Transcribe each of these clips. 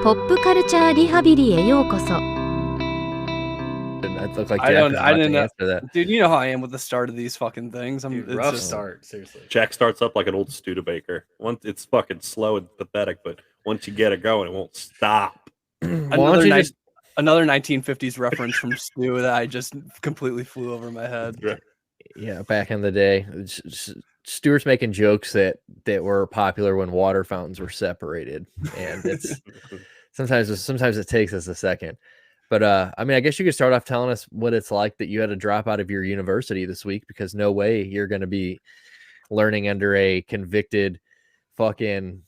ポップカルチャーリハビリへようこそ。That looked like I Jack didn't know. Answer that. Dude, you know how I am with the start of these fucking things. Dude, rough start, seriously. Jack starts up like an old Studebaker. Once it's fucking slow and pathetic, but once you get it going, it won't stop. Another 1950s reference from Stu that I just completely flew over my head. Yeah, back in the day, Stuart's making jokes that were popular when water fountains were separated, and it's sometimes it takes us a second. But I mean, I guess you could start off telling us what it's like that you had to drop out of your university this week, because no way you're going to be learning under a convicted fucking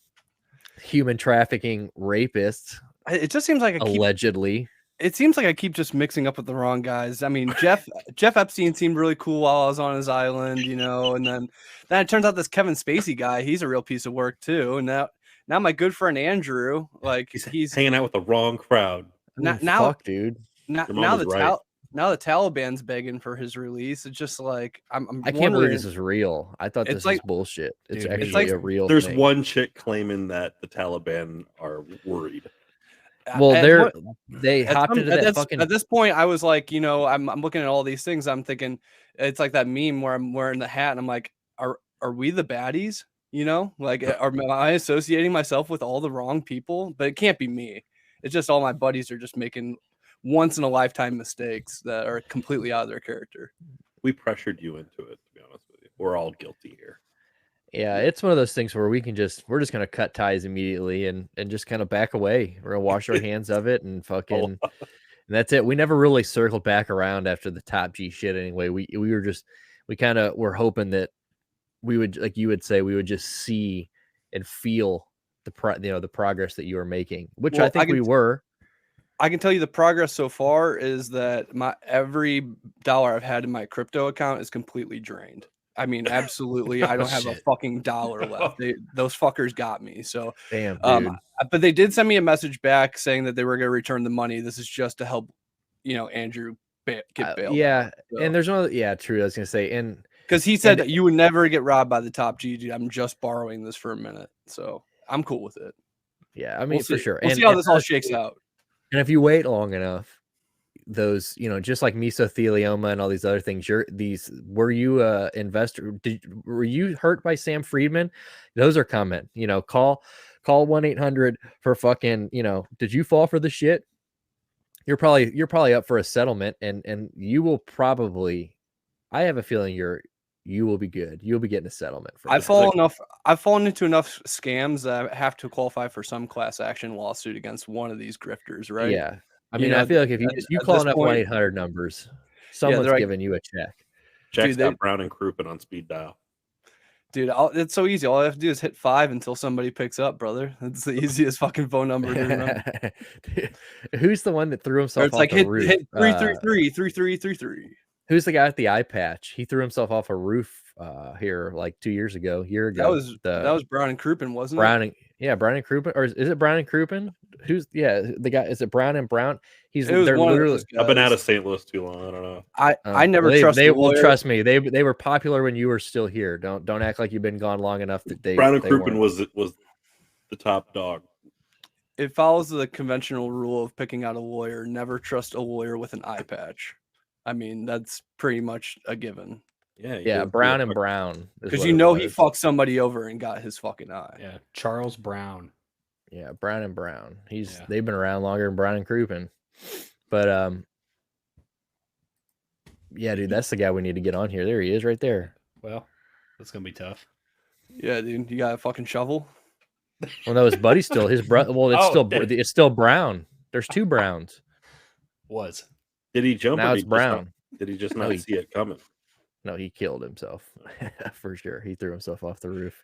human trafficking rapist. It just seems like allegedly. It seems like I keep just mixing up with the wrong guys. I mean, Jeff Epstein seemed really cool while I was on his island, you know, and then it turns out this Kevin Spacey guy, he's a real piece of work too. And now my good friend Andrew, like he's hanging out with the wrong crowd. Fuck, dude. Now the Taliban's begging for his release. It's just like I can't believe this is real. I thought this was bullshit. It's actually a real There's thing. one chick claiming that the Taliban are worried. Well, they hopped into that fucking. At this point, I was like, you know, I'm looking at all these things. I'm thinking it's like that meme where I'm wearing the hat and I'm like, are we the baddies? You know, like, am I associating myself with all the wrong people? But it can't be me. It's just all my buddies are just making once in a lifetime mistakes that are completely out of their character. We pressured you into it, to be honest with you. We're all guilty here. Yeah, it's one of those things where we're just going to cut ties immediately and just kind of back away. We're going to wash our hands of it and fucking, and that's it. We never really circled back around after the Top G shit anyway. We were hoping that we would, like you would say, we would just see and feel the progress that you were making, which I think we were. I can tell you the progress so far is that every dollar I've had in my crypto account is completely drained. I mean, absolutely. I don't have a fucking dollar left. Those fuckers got me. So, damn, dude. But they did send me a message back saying that they were going to return the money. This is just to help, you know, Andrew get bailed. Yeah. So. And there's no, yeah, true. I was going to say, and because he said that you would never get robbed by the Top G, dude. I'm just borrowing this for a minute. So I'm cool with it. Yeah. I mean, for sure. We'll see how this all shakes out. And if you wait long enough, those, you know, just like mesothelioma and all these other things, were you a investor? Were you hurt by Sam Friedman? Those are coming. You know, call 1-800 for fucking, you know, did you fall for the shit? You're probably up for a settlement, and you will probably, I have a feeling you will be good. You'll be getting a settlement. I've fallen into enough scams that I have to qualify for some class action lawsuit against one of these grifters, right? Yeah. I mean, I feel like if you calling up 1-800 numbers, someone's giving you a check. Jack's got Brown and Crouppen on speed dial. Dude, it's so easy. All I have to do is hit 5 until somebody picks up, brother. That's the easiest fucking phone number to remember. Who's the one that threw himself off the roof? Hit 333-3333. Who's the guy with the eye patch? He threw himself off a roof here like 2 years ago, That was Brown and Crouppen, wasn't it? Brown and Crouppen, or is it Brown and Crouppen? Who's the guy? Is it Brown and Brown? They're literally. I've been out of St. Louis too long. I don't know. I never trust. They will trust me. They were popular when you were still here. Don't act like you've been gone long enough that Brown and Crouppen was the top dog. It follows the conventional rule of picking out a lawyer. Never trust a lawyer with an eye patch. I mean, that's pretty much a given. Yeah, Brown and Brown. Because you know he fucked somebody over and got his fucking eye. Yeah, Charles Brown. Yeah, Brown and Brown. They've been around longer than Brown and Crouppen. But yeah, dude, that's the guy we need to get on here. There he is, right there. Well, that's gonna be tough. Yeah, dude, you got a fucking shovel. Well, no, his buddy's still his brother. Well, it's still Brown. There's two Browns. Did he jump? Now it's Brown. Did he just not see it coming? No, he killed himself for sure. He threw himself off the roof.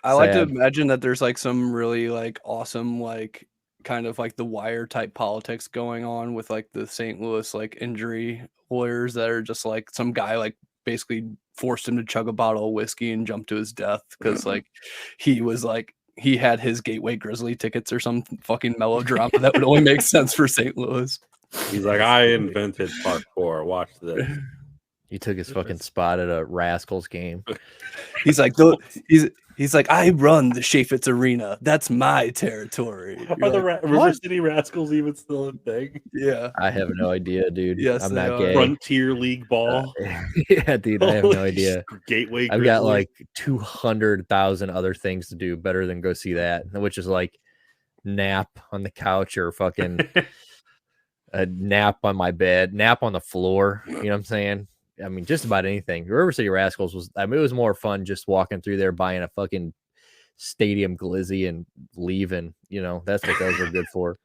I like to imagine that there's like some really like awesome, like kind of like the Wire type politics going on with like the St. Louis like injury lawyers that are just like some guy like basically forced him to chug a bottle of whiskey and jump to his death because like he had his Gateway Grizzly tickets or some fucking melodrama that would only make sense for St. Louis. He's like, I invented parkour. Watch this. He took his fucking spot at a Rascals game. He's like, He's like, I run the Chaffetz Arena. That's my territory. Are You're the like, River "What?" City Rascals even still a thing? Yeah. I have no idea, dude. Yes, I'm they not are. gay. Frontier League ball. Yeah, dude, I have no Holy idea. Gateway I've got Grizzlies. like 200,000 other things to do better than go see that, which is like nap on the couch or fucking a nap on my bed, nap on the floor. You know what I'm saying? I mean, just about anything. River City Rascals was, I mean, it was more fun just walking through there, buying a fucking stadium glizzy and leaving. You know, that's what those were good for.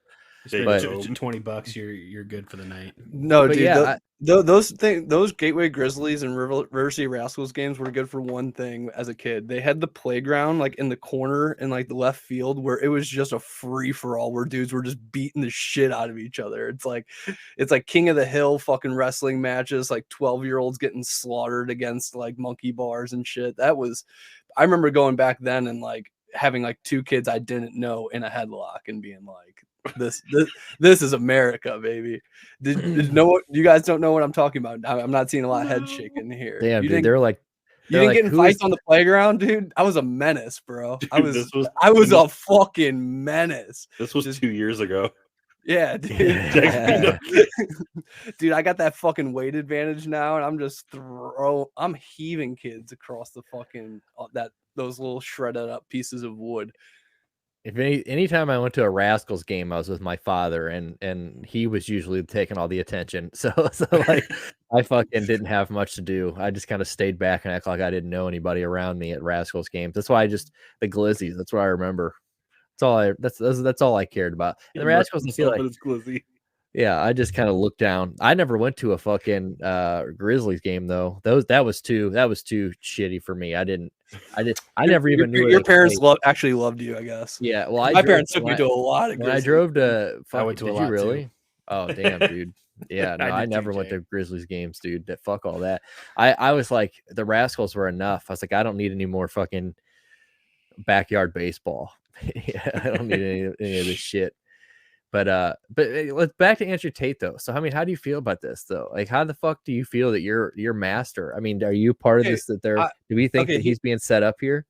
Big But- dome. $20, you're good for the night. No, But dude. yeah, Those Gateway Grizzlies and River City Rascals games were good for one thing as a kid. They had the playground like in the corner in like the left field where it was just a free for all where dudes were just beating the shit out of each other. It's like King of the Hill fucking wrestling matches, like 12-year-olds getting slaughtered against like monkey bars and shit. I remember going back then and like having like two kids I didn't know in a headlock and being like, this is America, baby. Did you guys don't know what I'm talking about? I'm not seeing a lot of head shaking here. damn, you dude, didn't, they're like, you didn't like, get in who fights is- on the playground, dude. I was a menace, bro. I Dude, was a fucking menace. This was Just- 2 years ago. Yeah, dude. Yeah. Dude, I got that fucking weight advantage now, and I'm just I'm heaving kids across the fucking those little shredded up pieces of wood. Anytime I went to a Rascals game, I was with my father, and he was usually taking all the attention. So like I fucking didn't have much to do. I just kind of stayed back and act like I didn't know anybody around me at Rascals games. That's why the Glizzies. That's what I remember. That's all I cared about. And the Rascals, I feel like, Glizzy. yeah, I just kind of looked down. I never went to a fucking Grizzlies game though. That was too shitty for me. I never even knew Your parents actually loved you, I guess. Yeah, well, My parents took me to a lot of when I Grizzlies. drove to. I went to a did lot, you too. really? Oh damn, dude. Yeah, no, I I did too, never went Jay. to Grizzlies games, dude. That fuck all that. I was like, the Rascals were enough. I was like, I don't need any more fucking backyard baseball. Yeah, I don't need any of this shit. But let's back to Andrew Tate though. So I mean, how do you feel about this though? Like, how the fuck do you feel that you're master? I mean, are you part of Okay, this? Do we think that he's being set up here?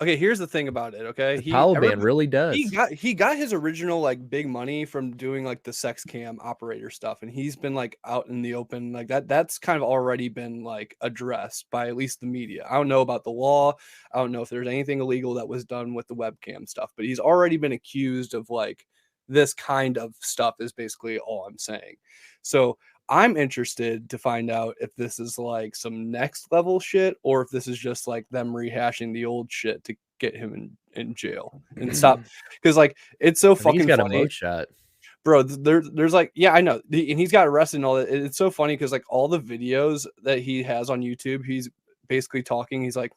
Okay, here's the thing about it. Okay, Taliban really does. He got his original like big money from doing like the sex cam operator stuff, and he's been like out in the open like that. That's kind of already been like addressed by at least the media. I don't know about the law. I don't know if there's anything illegal that was done with the webcam stuff, but he's already been accused of like this kind of stuff. Is basically all I'm saying. So I'm interested to find out if this is like some next level shit or if this is just like them rehashing the old shit to get him in jail and stop. Because like it's so fucking he's got funny. a mode shot. Bro, there's like, yeah, I know. And he's got arrested and all that. It's so funny because like all the videos that he has on YouTube, he's basically talking. He's like,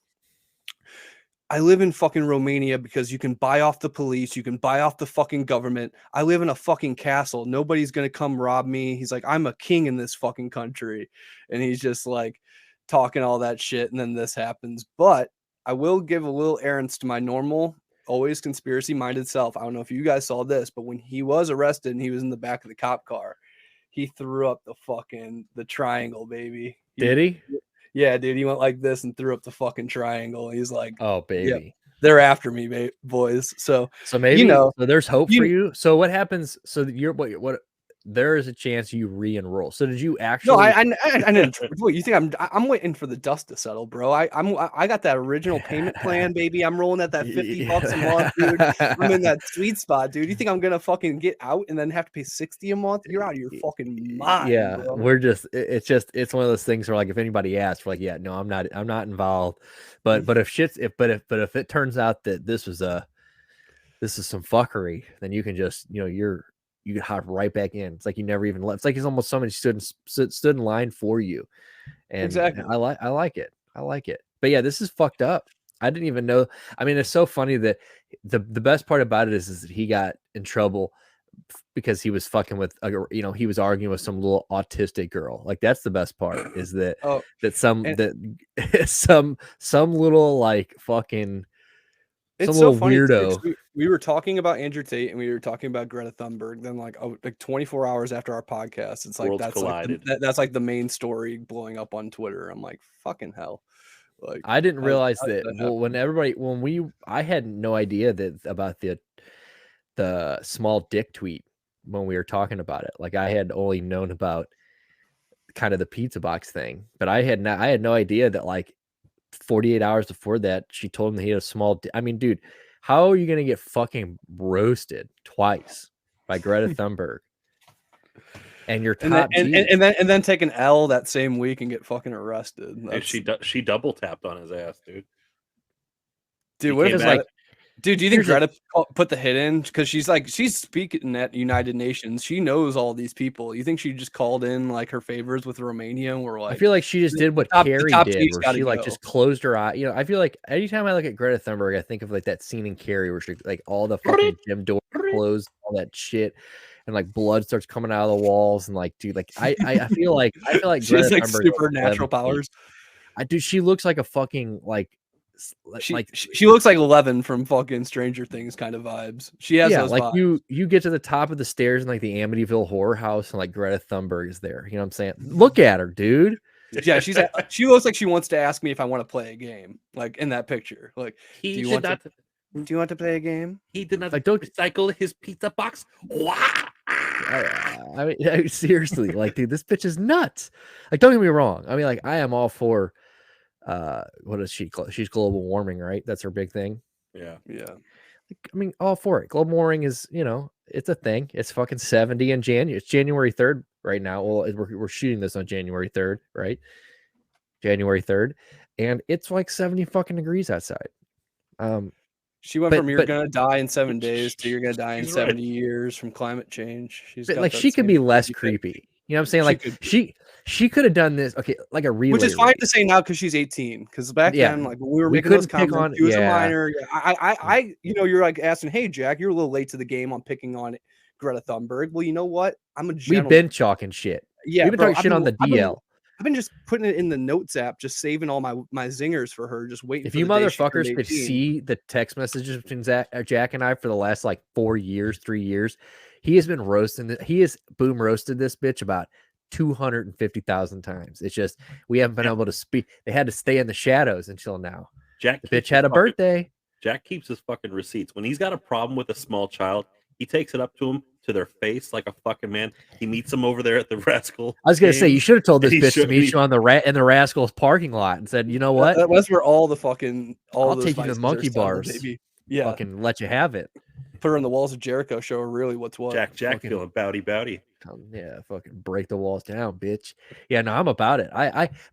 I live in fucking Romania because you can buy off the police. You can buy off the fucking government. I live in a fucking castle. Nobody's going to come rob me. He's like, I'm a king in this fucking country. And he's just like talking all that shit. And then this happens. But I will give a little errands to my normal, always conspiracy minded self. I don't know if you guys saw this, but when he was arrested and he was in the back of the cop car, he threw up the triangle, baby. Did he? Yeah, dude, he went like this and threw up the fucking triangle. He's like, oh, baby. Yep, they're after me, boys. So maybe, so there's hope for you. So what happens? So you're what? There is a chance you re-enroll. So did you actually? No, I didn't. What, you think I'm waiting for the dust to settle, bro? I got that original payment plan, baby. I'm rolling at that $50 a month, dude. I'm in that sweet spot, dude. You think I'm gonna fucking get out and then have to pay $60 a month? You're out of your fucking mind. Yeah, bro. it's one of those things where like if anybody asks, we're like, yeah, no, I'm not involved. But if it turns out that this is some fuckery, then you can just you can hop right back in. It's like you never even left. It's like it's almost somebody stood in line for you. And Exactly. I like it. But yeah, this is fucked up. I didn't even know. I mean, it's so funny that the best part about it is that he got in trouble because he was fucking with, he was arguing with some little autistic girl. Like that's the best part is that some little like fucking. It's so funny weirdo. We were talking about Andrew Tate and we were talking about Greta Thunberg. Then like 24 hours after our podcast, it's like Worlds collided. that's like the main story blowing up on Twitter. I'm like, fucking hell. Like I didn't realize how did that. that Well, happen? I had no idea that about the small dick tweet when we were talking about it. Like I had only known about kind of the pizza box thing, but I had no idea that like 48 hours before that she told him that he had a small I mean, dude, how are you gonna get fucking roasted twice by Greta Thunberg and your And then, top G? and then take an L that same week and get fucking arrested. Dude, she double tapped on his ass, dude. Dude, He what came if back- like, dude? Do you think Here's a- Greta put the hit in because she's speaking at United Nations? She knows all these people. You think she just called in like her favors with Romania? And we're like, I feel like she just did what the Carrie top did, G's where gotta she like go. just closed her eye. You know, I feel like anytime I look at Greta Thunberg, I think of like that scene in Carrie where she like all the fucking gym doors closed, all that shit, and like blood starts coming out of the walls, and like, dude, like I feel like she has Greta like Thunberg supernatural powers. Dude, she looks like a fucking like She looks like Eleven from fucking Stranger Things kind of vibes. She has those like vibes. you get to the top of the stairs in like the Amityville horror house, and like Greta Thunberg is there. You know what I'm saying? Look at her, dude. Yeah, she looks like she wants to ask me if I want to play a game. Like in that picture. Like, do you want to play a game? He did not Like, don't recycle his pizza box. Wow. I mean, seriously, like, dude, this bitch is nuts. Like, don't get me wrong. I mean, like, I am all for what is she? She's global warming, right? That's her big thing. Yeah. Like, I mean, all for it. Global warming is, you know, it's a thing. It's fucking 70 in January. It's January 3rd right now. Well, we're shooting this on January 3rd, right? January 3rd, and it's like 70 fucking degrees outside. She went from you're gonna die in 7 days to you're gonna die in 70 years from climate change. She's but got like that she could same be less crazy creepy. thing. You know what I'm saying? She Like could she could have done this. Okay, like a relay Which is fine race. to say now because she's 18. Because back Yeah. then, like when we were We making those couldn't pick comments, on- she was a yeah. minor. Yeah, I, you know, you're like asking, hey Jack, you're a little late to the game on picking on Greta Thunberg. Well, you know what? I'm a We've gentleman. been chalking shit. Yeah, We've been bro, talking shit on the DL. I've been just putting it in the notes app, just saving all my zingers for her, just waiting. If for you the day she turned motherfuckers could 18. see the text messages between Jack and I for the last like 4 years, 3 years, he has been roasting. He has boom roasted this bitch about 250,000 times. It's just we haven't been able to speak. They had to stay in the shadows until now. Jack The bitch had a birthday. Jack keeps his fucking receipts. When he's got a problem with a small child, he takes it up to him to their face like a fucking man. He meets them over there at the Rascal. I was gonna say you should have told this and he bitch to showed meet me- you on in the Rascals parking lot and said, you know what? That's where all the fucking I'll those take you to vices the are monkey selling, bars. baby. Yeah, Fucking let you have it. put her on the walls of Jericho. Show her really what's what. Jack fucking- feeling bowdy. Yeah, fucking break the walls down, bitch. Yeah, no, I'm about it.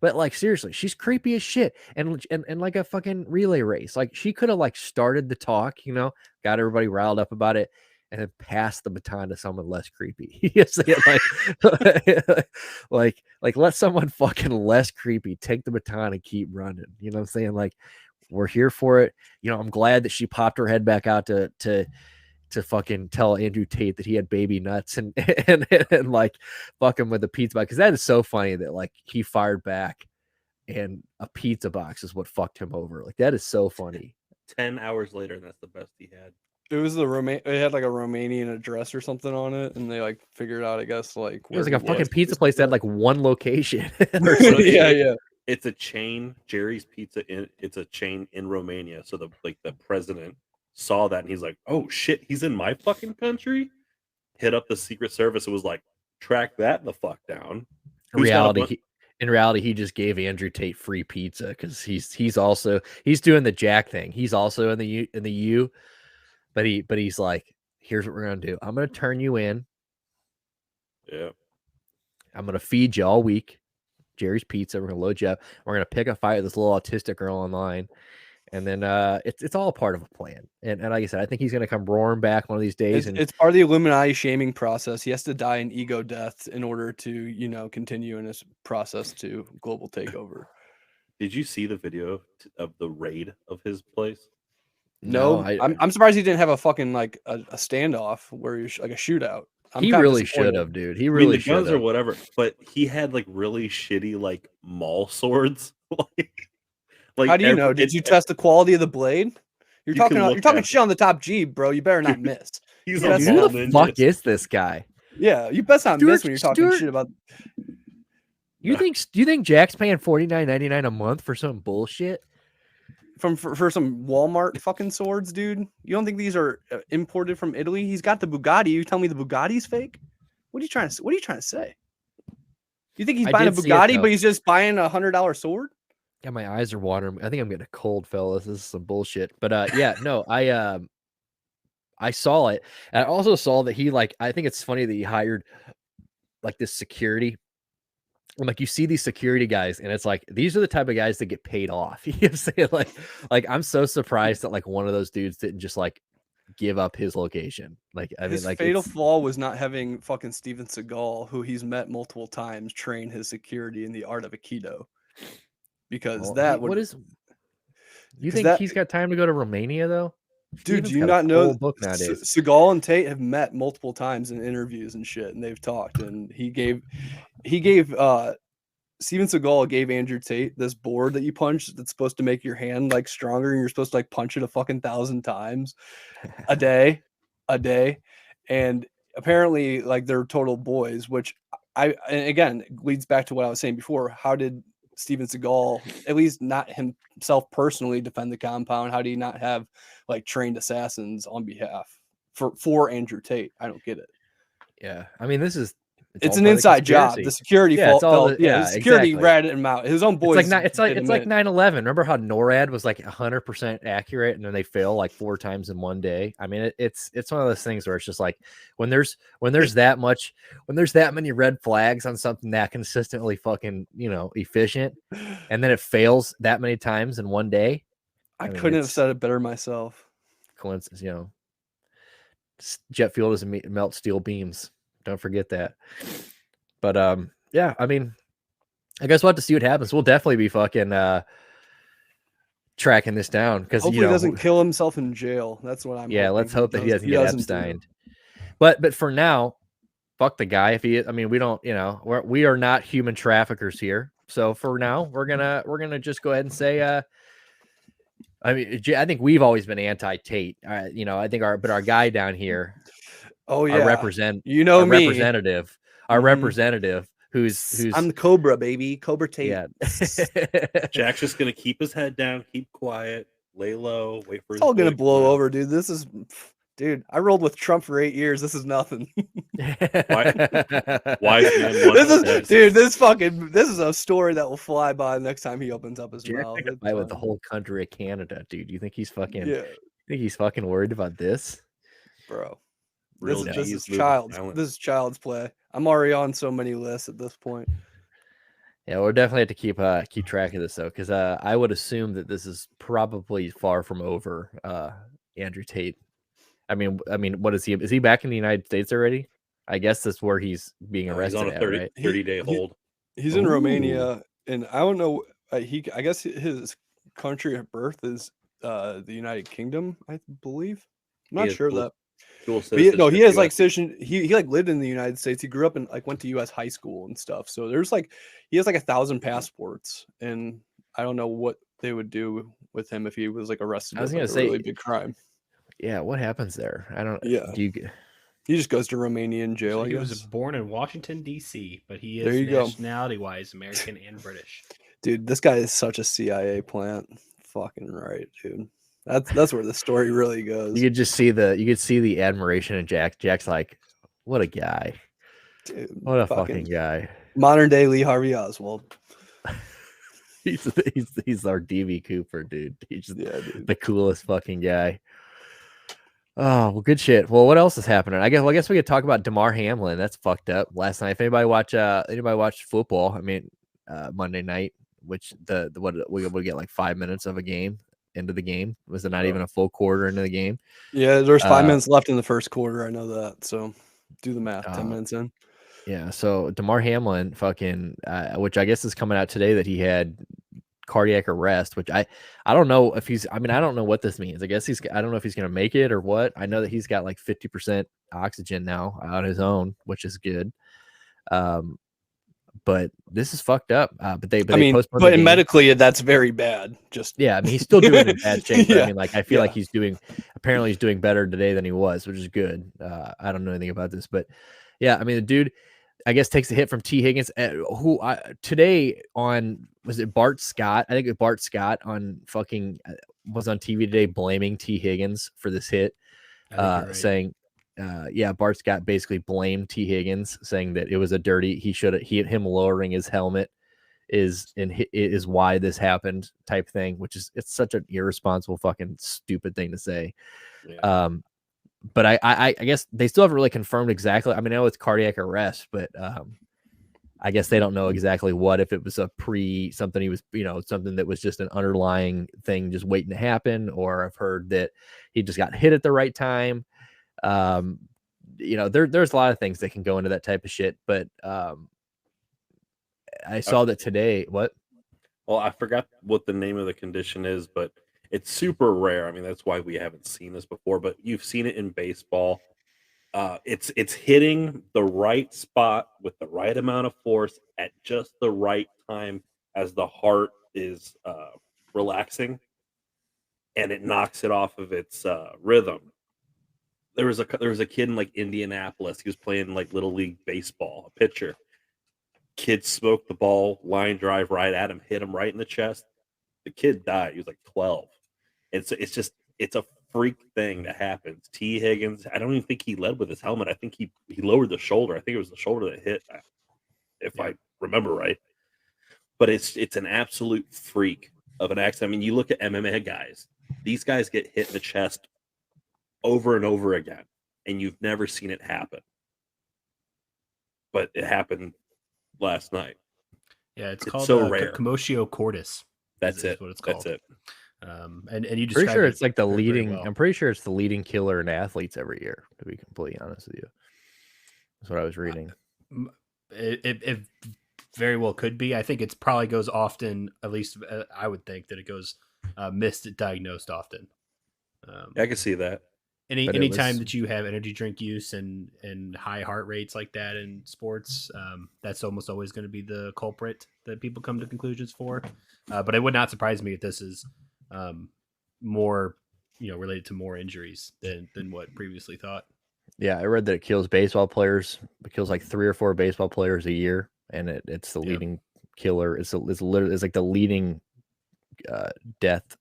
But like seriously, she's creepy as shit, and like a fucking relay race. Like she could have like started the talk, you know, got everybody riled up about it, and then passed the baton to someone less creepy. You say it like let someone fucking less creepy take the baton and keep running. You know what I'm saying? Like we're here for it. You know, I'm glad that she popped her head back out to fucking tell Andrew Tate that he had baby nuts and like fuck him with a pizza box, because that is so funny that like he fired back and a pizza box is what fucked him over. Like that is so funny. 10 hours later, and that's the best he had. It was it had like a Romanian address or something on it, and they like figured out, I guess, like It was where like a he fucking was. pizza place that had like one location. yeah. It's a chain. Jerry's Pizza. It's a chain in Romania. So the president saw that and he's like, "Oh shit, he's in my fucking country." Hit up the Secret Service. It was like, track that the fuck down. In reality, he just gave Andrew Tate free pizza because he's doing the Jack thing. He's also in the U, but he's like, here's what we're gonna do. I'm gonna turn you in. Yeah. I'm gonna feed you all week. Jerry's Pizza. We're gonna load you up. We're gonna pick a fight with this little autistic girl online, and then it's all a part of a plan. And like I said, I think he's gonna come roaring back one of these days. It's part of the Illuminati shaming process. He has to die an ego death in order to, you know, continue in his process to global takeover. Did you see the video of the raid of his place? No, I'm surprised he didn't have a fucking like a standoff where he like a shootout. He really should have, dude. He really the should guns or have. whatever, but he had like really shitty like mall swords. like How do you know? Did you test the quality of the blade? You're You can talking look at shit on the top G, bro. You better not miss. He's Yeah, a that's Who mall the ninja. fuck is this guy? Yeah, you best not miss when you're talking Stuart- shit about. Do you think Jack's paying $49.99 a month for some bullshit? For some Walmart fucking swords, dude. You don't think these are imported from Italy? He's got the Bugatti. You tell me the Bugatti's fake? What are you trying to say? You think he's buying a Bugatti, but he's just buying $100 sword? Yeah, my eyes are watering. I think I'm getting a cold, fellas. This is some bullshit. But yeah, no, I saw it. And I also saw that he I think it's funny that he hired like this security. And like you see these security guys, and it's like these are the type of guys that get paid off. You know what I'm saying? Like I'm so surprised that like one of those dudes didn't just like give up his location. Like I his mean, like fatal flaw was not having fucking Steven Seagal, who he's met multiple times, train his security in the art of Aikido. Because you think he's got time to go to Romania though? Dude, do you not know Seagal and Tate have met multiple times in interviews and shit, and they've talked, and he gave Steven Seagal gave Andrew Tate this board that you punch that's supposed to make your hand like stronger, and you're supposed to like punch it 1,000 times a day. And apparently like they're total boys, which and again leads back to what I was saying before. How did Steven Seagal, at least not himself personally, defend the compound? How do you not have like trained assassins on behalf for Andrew Tate? I don't get it. Yeah, I mean, it's an inside job. The security security ratted him out. His own boys. It's like 9/11. Remember how NORAD was like 100% accurate, and then they fail like 4 times in one day. I mean, it's one of those things where it's just like when there's that many red flags on something that consistently fucking efficient, and then it fails that many times in one day. I couldn't have said it better myself. Coincidence, jet fuel doesn't melt steel beams. Don't forget that. But yeah, I mean, I guess we'll have to see what happens. We'll definitely be fucking tracking this down because hopefully he doesn't kill himself in jail. That's what I'm. Yeah, let's hope that he doesn't get Epsteined. But for now, fuck the guy. We don't. We are not human traffickers here. So for now, we're gonna just go ahead and say. I think we've always been anti-Tate. I think our guy down here. Oh yeah, our representative, who's I'm the Cobra, baby, Cobra Tate. Yeah. Jack's just gonna keep his head down, keep quiet, lay low, wait for. It's all gonna blow over, dude. Dude, I rolled with Trump for 8 years. This is nothing. Wise man. This is a story that will fly by the next time he opens up his mouth. With the whole country of Canada, dude. You think he's fucking? Yeah. You think he's fucking worried about this, bro? This is child's play. I'm already on so many lists at this point. Yeah, we'll definitely have to keep track of this though, because I would assume that this is probably far from over. Andrew Tate. I mean, what is he? Is he back in the United States already? I guess that's where he's being arrested. He's on a 30-day hold. He's in Romania, and I don't know. I guess his country of birth is the United Kingdom, I believe. I'm not sure of that. He has like citizen. He like lived in the United States. He grew up and like went to U.S. high school and stuff. So he has like 1,000 passports, and I don't know what they would do with him if he was like arrested. I was going to say a really big crime. Yeah, what happens there? I don't. Yeah, he just goes to Romanian jail. So he was born in Washington D.C., but he is nationality-wise American and British. Dude, this guy is such a CIA plant. Fucking right, dude. That's where the story really goes. You could see the admiration in Jack. Jack's like, what a guy. Dude, what a fucking guy. Modern day Lee Harvey Oswald. he's our DB Cooper, dude. He's the coolest fucking guy. Oh, well, good shit. Well, what else is happening? I guess we could talk about Damar Hamlin. That's fucked up. Last night, if anybody watched football, Monday night, which we get like 5 minutes of a game into the game. Was it not even a full quarter into the game? Yeah, there's 5 minutes left in the first quarter. I know that. So do the math. 10 minutes in. Yeah. So Damar Hamlin, fucking, which I guess is coming out today that he had cardiac arrest, which I don't know if I don't know what this means. I guess I don't know if he's going to make it or what. I know that he's got like 50% oxygen now on his own, which is good. But this is fucked up. But medically, that's very bad. He's still doing it in bad shape. Yeah. But I feel like he's doing better today than he was, which is good. I don't know anything about this, but yeah, the dude, I guess takes a hit from T. Higgins, who today on, was it Bart Scott? I think it was Bart Scott on fucking was on TV today blaming T. Higgins for this hit, right. saying, Bart Scott basically blamed T. Higgins, saying that it was a dirty. Him lowering his helmet is why this happened type thing, which is, it's such an irresponsible fucking stupid thing to say. Yeah. But I guess they still haven't really confirmed exactly. I mean, I know it's cardiac arrest, but I guess they don't know exactly what, if it was something he was, something that was just an underlying thing just waiting to happen, or I've heard that he just got hit at the right time. There's a lot of things that can go into that type of shit, but I saw that today. What? Well, I forgot what the name of the condition is, but it's super rare. I mean, that's why we haven't seen this before, but you've seen it in baseball. It's hitting the right spot with the right amount of force at just the right time as the heart is relaxing, and it knocks it off of its rhythm. There was a kid in like Indianapolis. He was playing like little league baseball, a pitcher. Kid smoked the ball, line drive right at him, hit him right in the chest. The kid died. He was like 12. It's a freak thing that happens. T. Higgins, I don't even think he led with his helmet. I think he lowered the shoulder. I think it was the shoulder that hit, if I remember right. But it's an absolute freak of an accident. I mean, you look at MMA guys. These guys get hit in the chest over and over again, and you've never seen it happen. But it happened last night. Yeah, it's called so rare. Commotio cordis. That's it. What it's called. That's it. And you described Pretty sure it's like the very leading. well. I'm pretty sure it's the leading killer in athletes every year. To be completely honest with you, that's what I was reading. It very well could be. I think it's probably goes often. At least I would think that it goes misdiagnosed often. I can see that. Anytime that you have energy drink use and high heart rates like that in sports, that's almost always going to be the culprit that people come to conclusions for. But it would not surprise me if this is more, related to more injuries than what previously thought. Yeah, I read that it kills baseball players. It kills like 3 or 4 baseball players a year, and it's the leading killer. It's like the leading death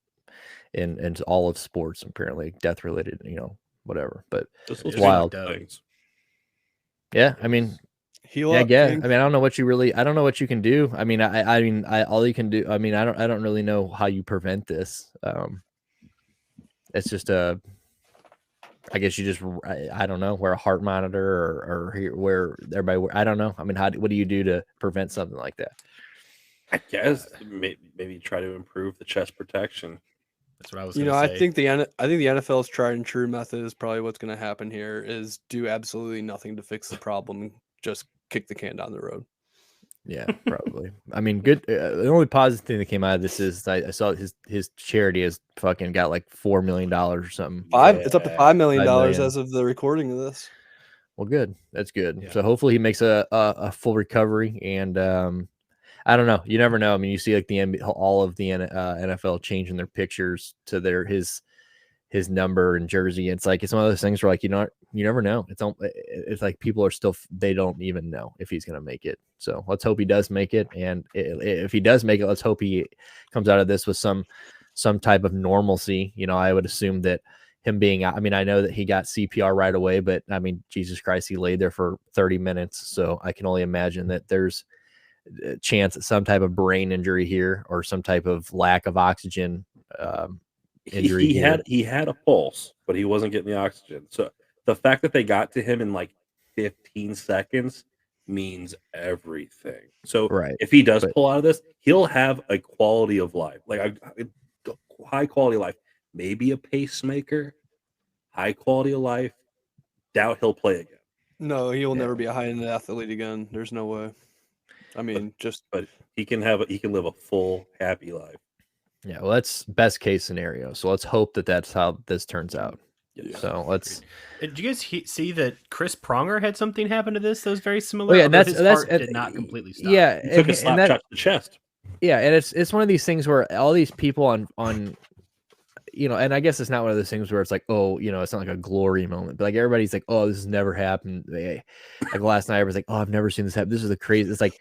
in all of sports, apparently, death related, whatever. But This it's was wild. things. Yeah, I mean, Heal yeah, up, yeah. King. I mean, I don't know what you can do. I mean, all you can do. I mean, I don't really know how you prevent this. It's just I guess you just, I don't know, wear a heart monitor or where everybody. I don't know. I mean, what do you do to prevent something like that? I guess maybe try to improve the chest protection. That's what I was going to say. I think the NFL's tried and true method is probably what's going to happen here is do absolutely nothing to fix the problem, just kick the can down the road. Yeah, probably. I mean, good. The only positive thing that came out of this is I saw his charity has fucking got like $4 million or something. It's up to $5 million $5 million. as of the recording of this. Well, good. That's good. Yeah. So hopefully he makes a full recovery. And I don't know. You never know. I mean, you see like all of the NFL changing their pictures to his number and jersey. It's like, it's one of those things where like, you never know. It's like people are still, they don't even know if he's going to make it. So let's hope he does make it. And if he does make it, let's hope he comes out of this with some type of normalcy. I would assume that him being, I mean, I know that he got CPR right away, but I mean, Jesus Christ, he laid there for 30 minutes. So I can only imagine that there's a chance at some type of brain injury here or some type of lack of oxygen injury. He had a pulse, but he wasn't getting the oxygen. So the fact that they got to him in like 15 seconds means everything. So right. If he does pull out of this, he'll have a quality of life, like a high quality of life, maybe a pacemaker, high quality of life. Doubt he'll play again. No, he will never be a high-end athlete again. There's no way. I mean, but he can live a full, happy life. Yeah, well, that's best case scenario. So let's hope that that's how this turns out. Yeah. So let's. Did you guys see that Chris Pronger had something happen to this that was very similar? Oh, yeah, that's his heart did not completely stop. Yeah, he took a slap shot to the chest. Yeah, and it's one of these things where all these people on and I guess it's not one of those things where it's like, oh, it's not like a glory moment, but like everybody's like, oh, this has never happened. Like last night, everyone's like, oh, I've never seen this happen. This is the craziest. It's like,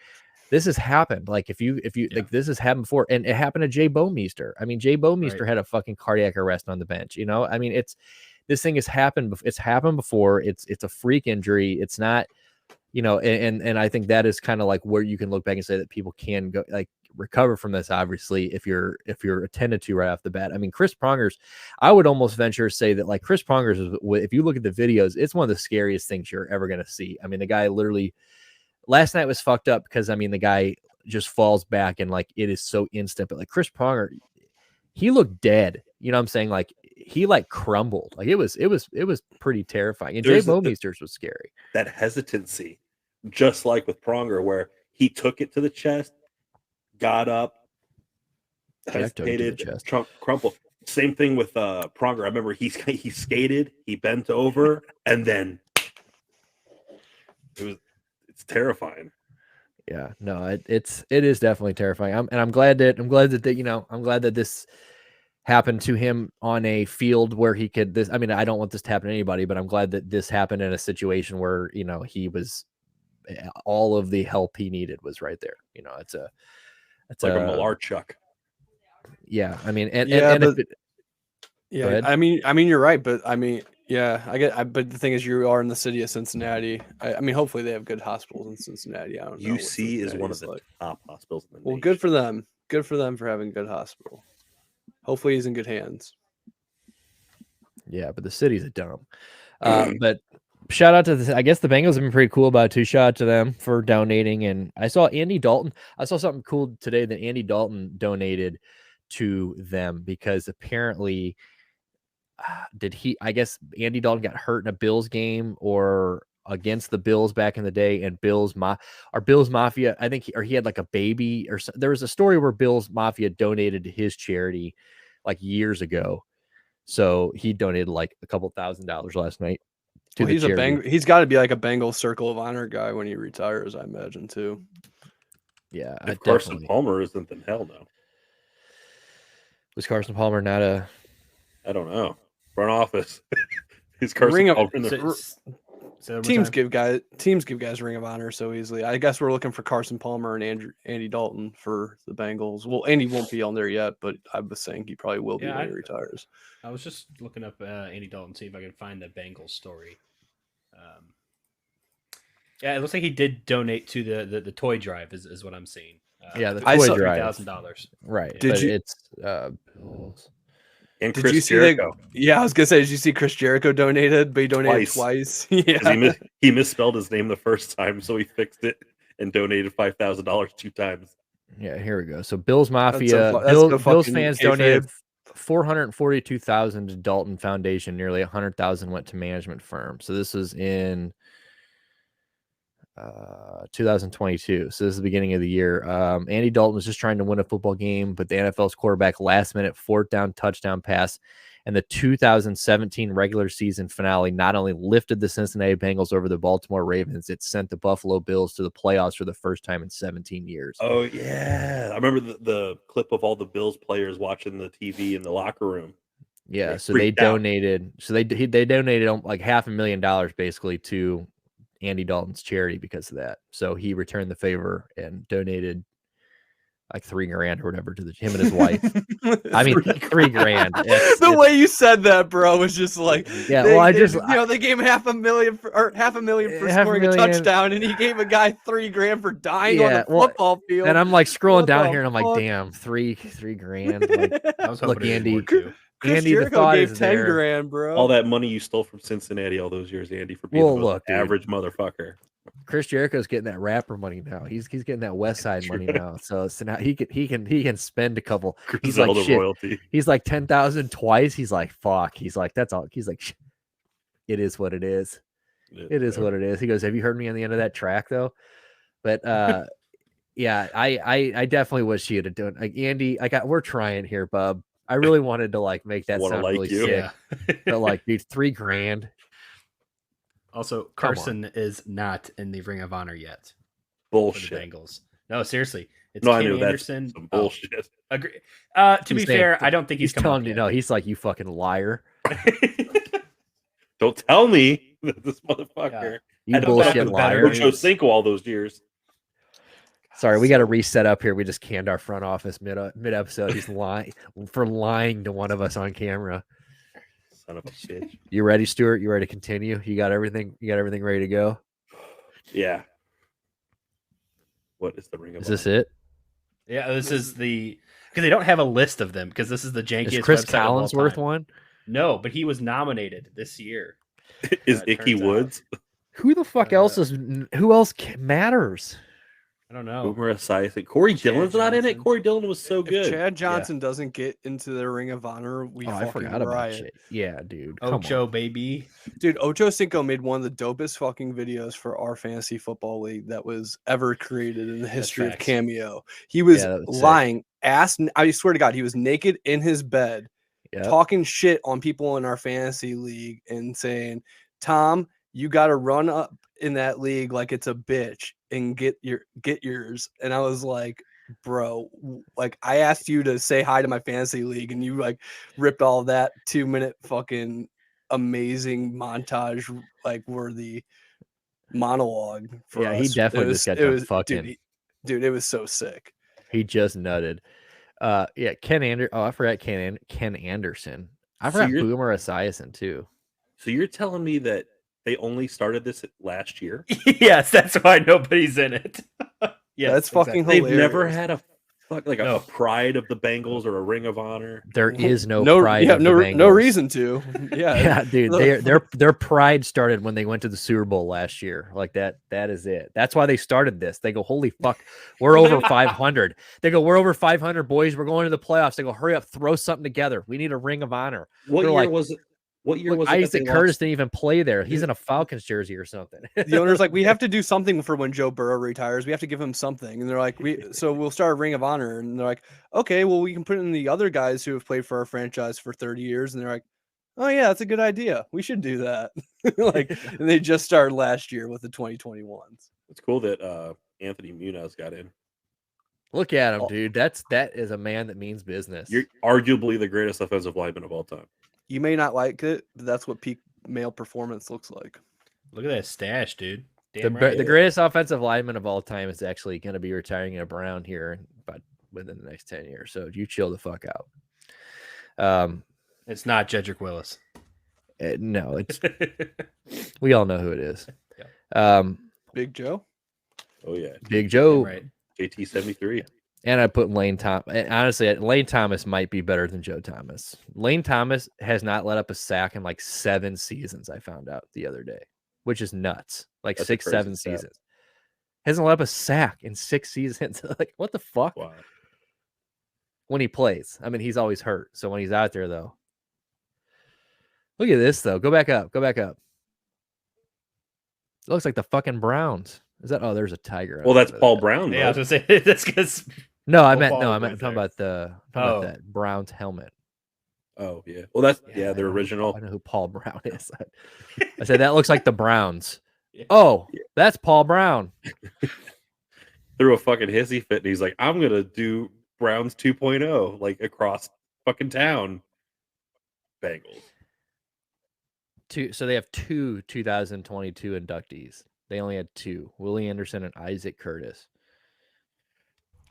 this has happened. Like if you like, this has happened before, and it happened to Jay Bowmeister. I mean, Jay Bowmeister had a fucking cardiac arrest on the bench. I mean, this thing has happened. It's happened before. It's a freak injury. It's not, and I think that is kind of like where you can look back and say that people can go like recover from this, obviously, if you're attended to right off the bat. I mean, Chris Pronger's, I would almost venture to say that like Chris Pronger's, if you look at the videos, it's one of the scariest things you're ever going to see. I mean, the guy literally last night was fucked up because I mean, the guy just falls back and like, it is so instant, but like Chris Pronger, he looked dead. You know what I'm saying? Like he like crumbled. Like it was pretty terrifying. And Jay Bowmeister's was scary. That hesitancy, just like with Pronger, where he took it to the chest, got up, hesitated, crumpled. Same thing with Pronger. I remember he skated, he bent over, and then it's terrifying. Yeah, no, it is definitely terrifying. I'm glad that this happened to him on a field where he could I mean, I don't want this to happen to anybody, but I'm glad that this happened in a situation where, he was all of the help he needed was right there. It's like a Malarchuk. Yeah, I mean, I mean, you're right, but I mean, yeah, but the thing is, you are in the city of Cincinnati. I mean, hopefully they have good hospitals in Cincinnati. I don't know. UC is one of the top hospitals in the nation. Well, good for them. Good for them for having a good hospital. Hopefully he's in good hands. Yeah, but the city's a dumb. But shout out to I guess the Bengals have been pretty cool about it too. Shout out to them for donating. And I saw Andy Dalton. I saw something cool today that Andy Dalton donated to them because apparently I guess Andy Dalton got hurt in a Bills game or against the Bills back in the day, and Bills Mafia, I think he had like a baby or there was a story where Bills Mafia donated to his charity like years ago. So he donated like a couple $1,000s last night. He's got to be like a Bengals Circle of Honor guy when he retires, I imagine too. Yeah. If Carson Palmer isn't, then hell no. Was Carson Palmer not a? I don't know. Front office. He's Carson Palmer in the teams give guys Ring of Honor so easily. I guess we're looking for Carson Palmer and Andy Dalton for the Bengals. Well, Andy won't be on there yet, but I was saying he probably will be when he retires. I was just looking up Andy Dalton, see if I can find the Bengals story. Yeah, it looks like he did donate to the toy drive, is what I'm seeing. Yeah, the toy drive, $3,000. Right. Did you see Jericho. Yeah, I was gonna say, did you see Chris Jericho donated? But he donated twice. Yeah, he misspelled his name the first time, so he fixed it and donated $5,000 two times. Yeah, here we go. So Bills Mafia, Bills fans donated $442,000 to Dalton Foundation. Nearly $100,000 went to management firm. So this was in 2022. So this is the beginning of the year. Andy Dalton was just trying to win a football game, but the NFL's quarterback last minute 4th down touchdown pass and the 2017 regular season finale not only lifted the Cincinnati Bengals over the Baltimore Ravens, it sent the Buffalo Bills to the playoffs for the first time in 17 years. Oh yeah, I remember the clip of all the Bills players watching the TV in the locker room. Yeah, so they donated. So they donated like $500,000 basically to Andy Dalton's charity because of that. So he returned the favor and donated like $3,000 or whatever to him and his wife. I mean, $3,000. The way you said that, bro, was just like, yeah. They gave him $500,000 for scoring a touchdown, and he gave a guy $3,000 for dying on the football field. And I'm like scrolling down here, and I'm like, damn, $3,000. Like, I was hoping Andy. Chris Andy, Jericho gave $10,000, bro. All that money you stole from Cincinnati all those years, Andy, for being the average motherfucker. Chris Jericho's getting that rapper money now. He's getting that West Side money now. So now he can spend a couple. He's like royalty. He's like 10,000 twice. He's like fuck. He's like that's all. He's like it is what it is. It is what it is. He goes, have you heard me on the end of that track though? But yeah, I definitely wish he had done like Andy. We're trying here, bub. I really wanted to like make that sound really sick. Yeah. But like, dude, $3,000. Also, Carson is not in the Ring of Honor yet. Bullshit. For the Bengals. No, seriously. It's No, I Ken knew that's Anderson. some Oh, bullshit. agree. To He's be saying- fair, I don't think He's he's come telling up you, yet. no, he's like, you fucking liar. Don't tell me that this motherfucker You had to put up bullshit with liar. Ocho Cinco all those years. Sorry, we got to reset up here. We just canned our front office mid episode. He's lying for lying to one of us on camera. Son of a bitch. You ready, Stuart? You ready to continue? You got everything? You got everything ready to go? Yeah. What is the Ring of Is this Honor? it? Yeah, this is the because they don't have a list of them because this is the jankiest. Is Chris website of all Collinsworth time. one? No, but he was nominated this year. Is it Icky turns out. Woods? Who the fuck else is? Who else matters? I don't know. Boomer Esiason. Corey Chad Dillon's not in it. Johnson. Corey Dillon was so If good. Chad Johnson doesn't get into the Ring of Honor, we Oh, I fucking forgot about riot. shit. Yeah, dude. Come Ocho, on. baby. Dude, Ocho Cinco made one of the dopest fucking videos for our fantasy football league that was ever created in the history of facts. Cameo. He was, Yeah, that was sick. lying, I swear to God, he was naked in his bed, Yep. talking shit on people in our fantasy league and saying, Tom, you got to run up in that league like it's a bitch and get yours. And I was like, bro, like I asked you to say hi to my fantasy league and you like ripped all that 2-minute fucking amazing montage like worthy monologue for Yeah, us. he definitely just got done fucking. Dude, it was so sick. He just nutted. Yeah, Oh, I forgot Ken Anderson. I So forgot you're- Boomer Esiason too. So you're telling me that they only started this last year? Yes, that's why nobody's in it. Yes, That's fucking They've hilarious. never had a No. a Pride of the Bengals or a Ring of Honor. There is no pride. Yeah, of the no Bengals. reason to. Yeah. Yeah, dude, their pride started when they went to the Super Bowl last year. Like that is it. That's why they started this. They go, holy fuck, we're over 500. They go, we're over 500, boys. We're going to the playoffs. They go, hurry up, throw something together. We need a Ring of Honor. What They're year like, was it? What year Look, was it? that Isaac they Curtis lost? didn't even play there. He's in a Falcons jersey or something. The owner's like, we have to do something for when Joe Burrow retires. We have to give him something. And they're like, so we'll start a Ring of Honor. And they're like, okay, well, we can put in the other guys who have played for our franchise for 30 years. And they're like, oh yeah, that's a good idea. We should do that. Like, and they just started last year with the 2021s. It's cool that Anthony Munoz got in. Look at him, Oh. dude. That is a man that means business. You're arguably the greatest offensive lineman of all time. You may not like it, but that's what peak male performance looks like. Look at that stash, dude. The, Damn right. the greatest offensive lineman of all time is actually going to be retiring in a Brown here, but within the next 10 years. So you chill the fuck out. It's not Jedrick Willis. No, it's we all know who it is. Big Joe. Oh yeah, Big Joe, right. JT 73. and I put Lane Thomas. Honestly, Lane Thomas might be better than Joe Thomas. Lane Thomas has not let up a sack in like 7 seasons. I found out the other day, which is nuts. Like That's a 6, crazy 7 stat. seasons. Hasn't let up a sack in 6 seasons. Like what the fuck? Wow. When he plays, I mean, he's always hurt. So when he's out there, though, look at this though. Go back up. Go back up. It looks like the fucking Browns. Is that? Oh, there's a tiger. Well, that's Paul Brown. Yeah, I was Though. gonna say that's because No, I Football meant no. I is meant right talking there. about the Oh. that Browns helmet. Oh yeah. Well, that's Yeah, their I know- original. I know who Paul Brown is. I said that looks like the Browns. Yeah. Oh, that's Paul Brown. Threw a fucking hissy fit, and he's like, "I'm gonna do Browns 2.0 like across fucking town." Bengals. So they have 2 2022 inductees. They only had 2: Willie Anderson and Isaac Curtis.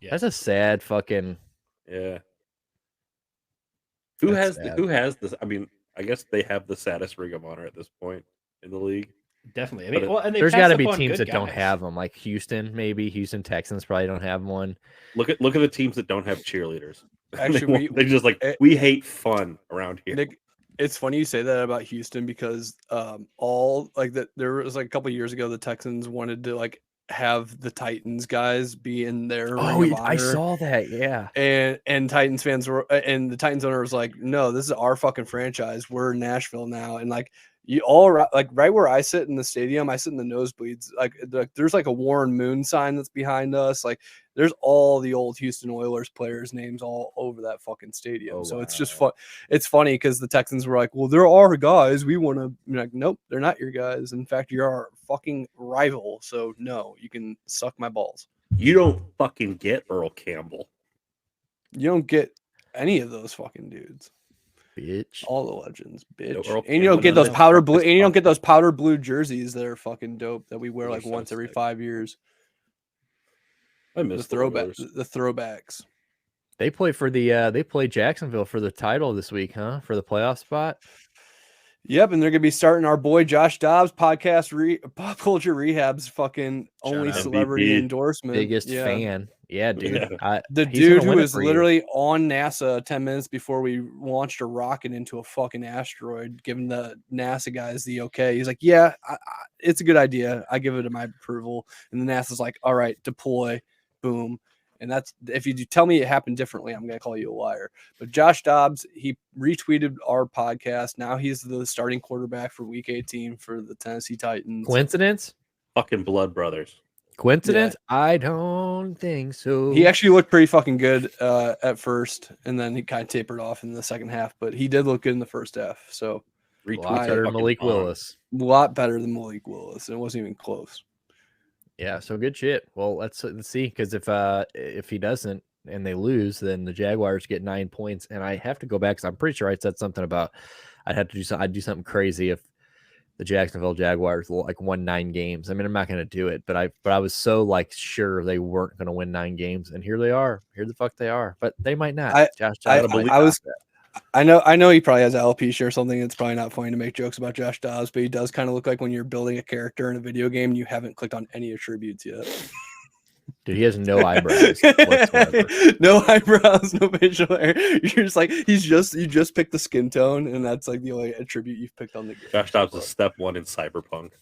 Yeah. That's a sad fucking. Yeah. Who That's has sad. who has this? I mean, I guess they have the saddest Ring of Honor at this point in the league. definitely. I mean, But well, and they There's passed got to up be on teams good that don't guys. have them, like Houston, maybe. Houston Texans probably don't have one. Look at the teams that don't have cheerleaders. Actually, they just like we hate fun around here. Nick, it's funny you say that about Houston because all like that there was like a couple years ago the Texans wanted to like have the Titans guys be in their Ring of I Honor. saw that. Yeah. And Titans fans were and the Titans owner was like, no, this is our fucking franchise. We're in Nashville now. And like you all like right where I sit in the stadium, I sit in the nosebleeds. Like there's like a Warren Moon sign that's behind us. Like there's all the old Houston Oilers players' names all over that fucking stadium. Oh, so it's just wow. fun. It's funny because the Texans were like, well, there are guys. We want to be like, nope, they're not your guys. In fact, you're our fucking rival. So no, you can suck my balls. You don't fucking get Earl Campbell. You don't get any of those fucking dudes. Bitch. All the legends, bitch. Earl And you don't Campbell get those doesn't powder have blue. this And you don't get fucking- those powder blue jerseys that are fucking dope that we wear They're like so once every sick. 5 years. I The miss throwback, those. the throwbacks. They play for the they play Jacksonville for the title this week, huh? For the playoff spot. Yep, and they're gonna be starting our boy Josh Dobbs podcast, Pop Culture Rehab's fucking only out. celebrity MVP. endorsement. Biggest Yeah. fan. Yeah, dude. Yeah. The he's dude gonna who win it was for you. literally on NASA 10 minutes before we launched a rocket into a fucking asteroid, giving the NASA guys the okay. He's like, yeah, it's a good idea. I give it my approval. And the NASA's like, all right, deploy, boom. And that's, if you tell me it happened differently, I'm going to call you a liar. But Josh Dobbs, he retweeted our podcast. Now he's the starting quarterback for week 18 for the Tennessee Titans. Coincidence? Fucking blood brothers. Coincidence? I don't think so. He actually looked pretty fucking good at first, and then he kind of tapered off in the second half. But he did look good in the first half, so a Retweets lot are better than fucking Malik on. Willis. a lot better than Malik Willis. It wasn't even close. Yeah, so good shit. Well, let's see, because if he doesn't and they lose, then the Jaguars get 9 points, and I have to go back because I'm pretty sure I said something about I'd do something crazy if the Jacksonville Jaguars like won 9 games. I mean, I'm not going to do it, but I was so like sure they weren't going to win 9 games, and here they are. Here the fuck they are, but they might not. I know he probably has alopecia or something. It's probably not funny to make jokes about Josh Dobbs, but he does kind of look like when you're building a character in a video game and you haven't clicked on any attributes yet. Dude, he has no eyebrows whatsoever. No eyebrows, no facial hair. You're just like you just picked the skin tone, and that's like the only attribute you've picked on the game. Josh Dobbs is step 1 in Cyberpunk.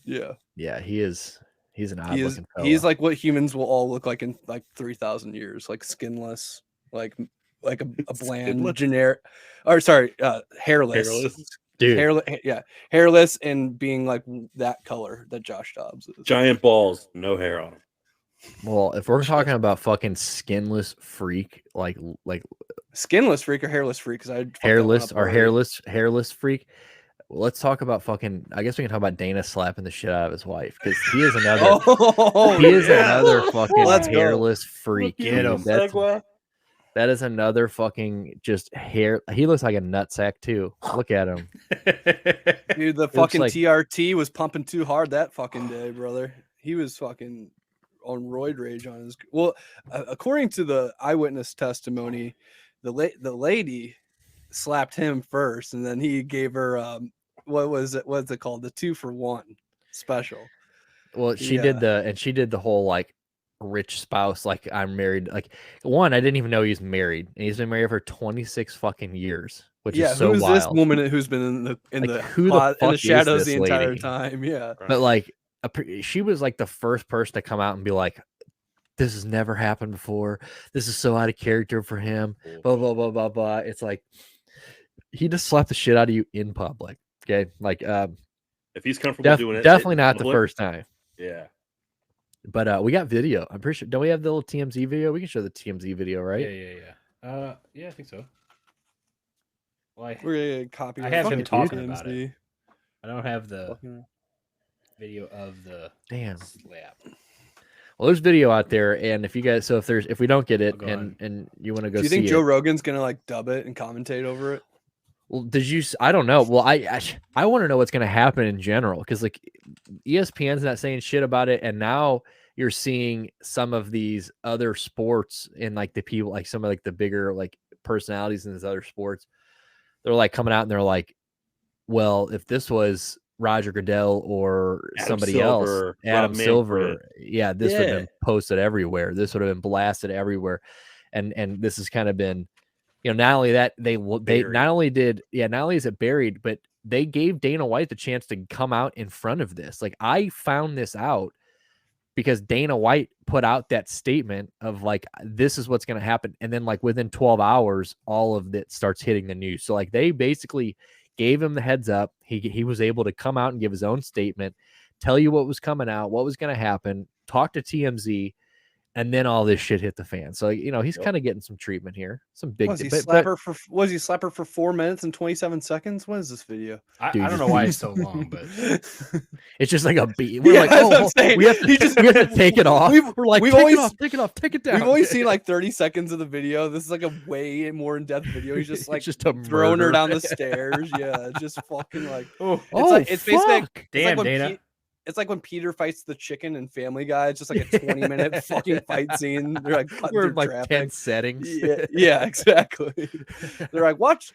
Yeah. Yeah, he's an odd looking fella. He's like what humans will all look like in like 3,000 years, like skinless, like a bland Skinless? generic, or sorry, hairless. Hairless. dude. Hairless and being like that color that Josh Dobbs is. Giant balls, no hair on him. Well, if we're talking about fucking skinless freak, like Skinless freak or hairless freak? Because I hairless freak. Well, let's talk about fucking. I guess we can talk about Dana slapping the shit out of his wife because he is another. Another fucking Let's go. hairless freak. Get him. That is another fucking just hair. He looks like a nutsack too. Look at him. Dude, the looks fucking like- TRT was pumping too hard that fucking day, brother. He was fucking on roid rage on his. Well, according to the eyewitness testimony, the lady slapped him first, and then he gave her what's it called, the 2-for-1 special. Well, she did the whole like rich spouse, like I'm married. Like one, I didn't even know he was married, and he's been married for 26 fucking years, which is so who's wild. this woman who's been in Like, the who the fuck is shadows this the entire lady? time? Yeah, But like, she was like the first person to come out and be like, "This has never happened before. This is so out of character for him." Blah blah blah blah blah. It's like he just slapped the shit out of you in public. Okay, like If he's comfortable doing it, definitely in not the public, first time. Yeah. But we got video. I'm pretty sure. Don't we have the little TMZ video? We can show the TMZ video, right? Yeah, I think so. Well, we're gonna copy. I have him fucking talking TMZ. about it. I don't have the video of the Damn. slap. Well, there's video out there, and if you guys, if we don't get it, I'll go and you want to go, Do you think see Joe it, Rogan's gonna like dub it and commentate over it? well, I don't know. Well, I want to know what's going to happen in general because like ESPN's not saying shit about it, and now you're seeing some of these other sports and like the people, like some of like the bigger like personalities in these other sports, they're like coming out and they're like, well, if this was Roger Goodell or somebody Silver, else, Adam Rob Silver, Manfred. yeah, this would have been posted everywhere. This would have been blasted everywhere, and this has kind of been. You know, not only that they not only is it buried, but they gave Dana White the chance to come out in front of this. Like I found this out because Dana White put out that statement of like, this is what's going to happen. And then like within 12 hours, all of it starts hitting the news. So like they basically gave him the heads up. He was able to come out and give his own statement, tell you what was coming out, what was going to happen, talk to TMZ. and then all this shit hit the fan. So he's Yep. kind of getting some treatment here. Some big. Was he but- slap her for 4 minutes and 27 seconds? What is this video? I Dude, don't just know why beat- it's so long, but It's just like a beat. We're Yeah, like, that's what I'm oh, saying. we have He just- to take it off. We're like, we've take always- it off, take it down. We've only seen like 30 seconds of the video. This is like a way more in-depth video. He's just like just a throwing her murder. down the stairs. Yeah, just fucking like oh, it's basically fuck. it's damn, like when Dana. it's like when Peter fights the chicken in Family Guy. It's just like a 20-minute fucking fight scene. They're like cutting We're through in like traffic. 10 settings. Yeah, exactly. They're like, watch,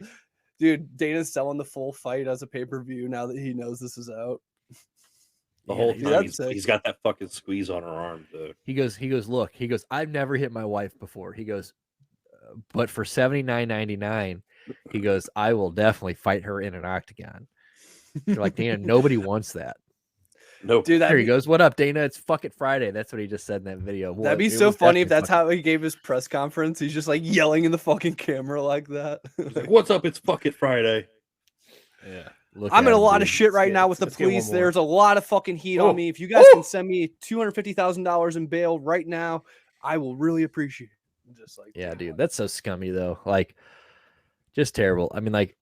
dude. Dana's selling the full fight as a pay-per-view now that he knows this is out. The whole dude, time that's he's, sick. he's got that fucking squeeze on her arm. Dude. He goes, look, I've never hit my wife before. He goes, but for $79.99, he goes, I will definitely fight her in an octagon. You're like, Dana, nobody wants that. Nope. Dude, Here he goes. What up, Dana? It's fucking Friday. That's what he just said in that video. that'd be It so was funny if definitely that's how he gave his press conference. He's just like yelling in the fucking camera like that. He's like, what's up? It's fucking Friday. yeah. Look I'm at in a him, lot dude. of shit right get- now with the let's get one police. more. There's a lot of fucking heat Oh. on me. If you guys can send me $250,000 in bail right now, I will really appreciate it. I'm just like, Yeah, damn, dude, that's so scummy though. Like, just terrible. I mean, like,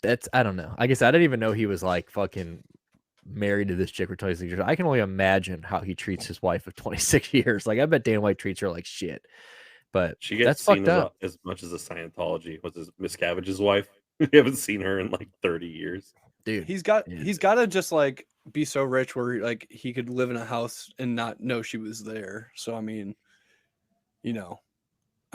that's I don't know. I guess I didn't even know he was like fucking married to this chick for 26 years. I can only imagine how he treats his wife of 26 years. Like, I bet Dana White treats her like shit. But She gets that's seen fucked up. as much as a Scientology. What's his Miss Cavage's wife? We haven't seen her in like 30 years. Dude, he's got Yeah. to just like be so rich where like he could live in a house and not know she was there. So I mean, I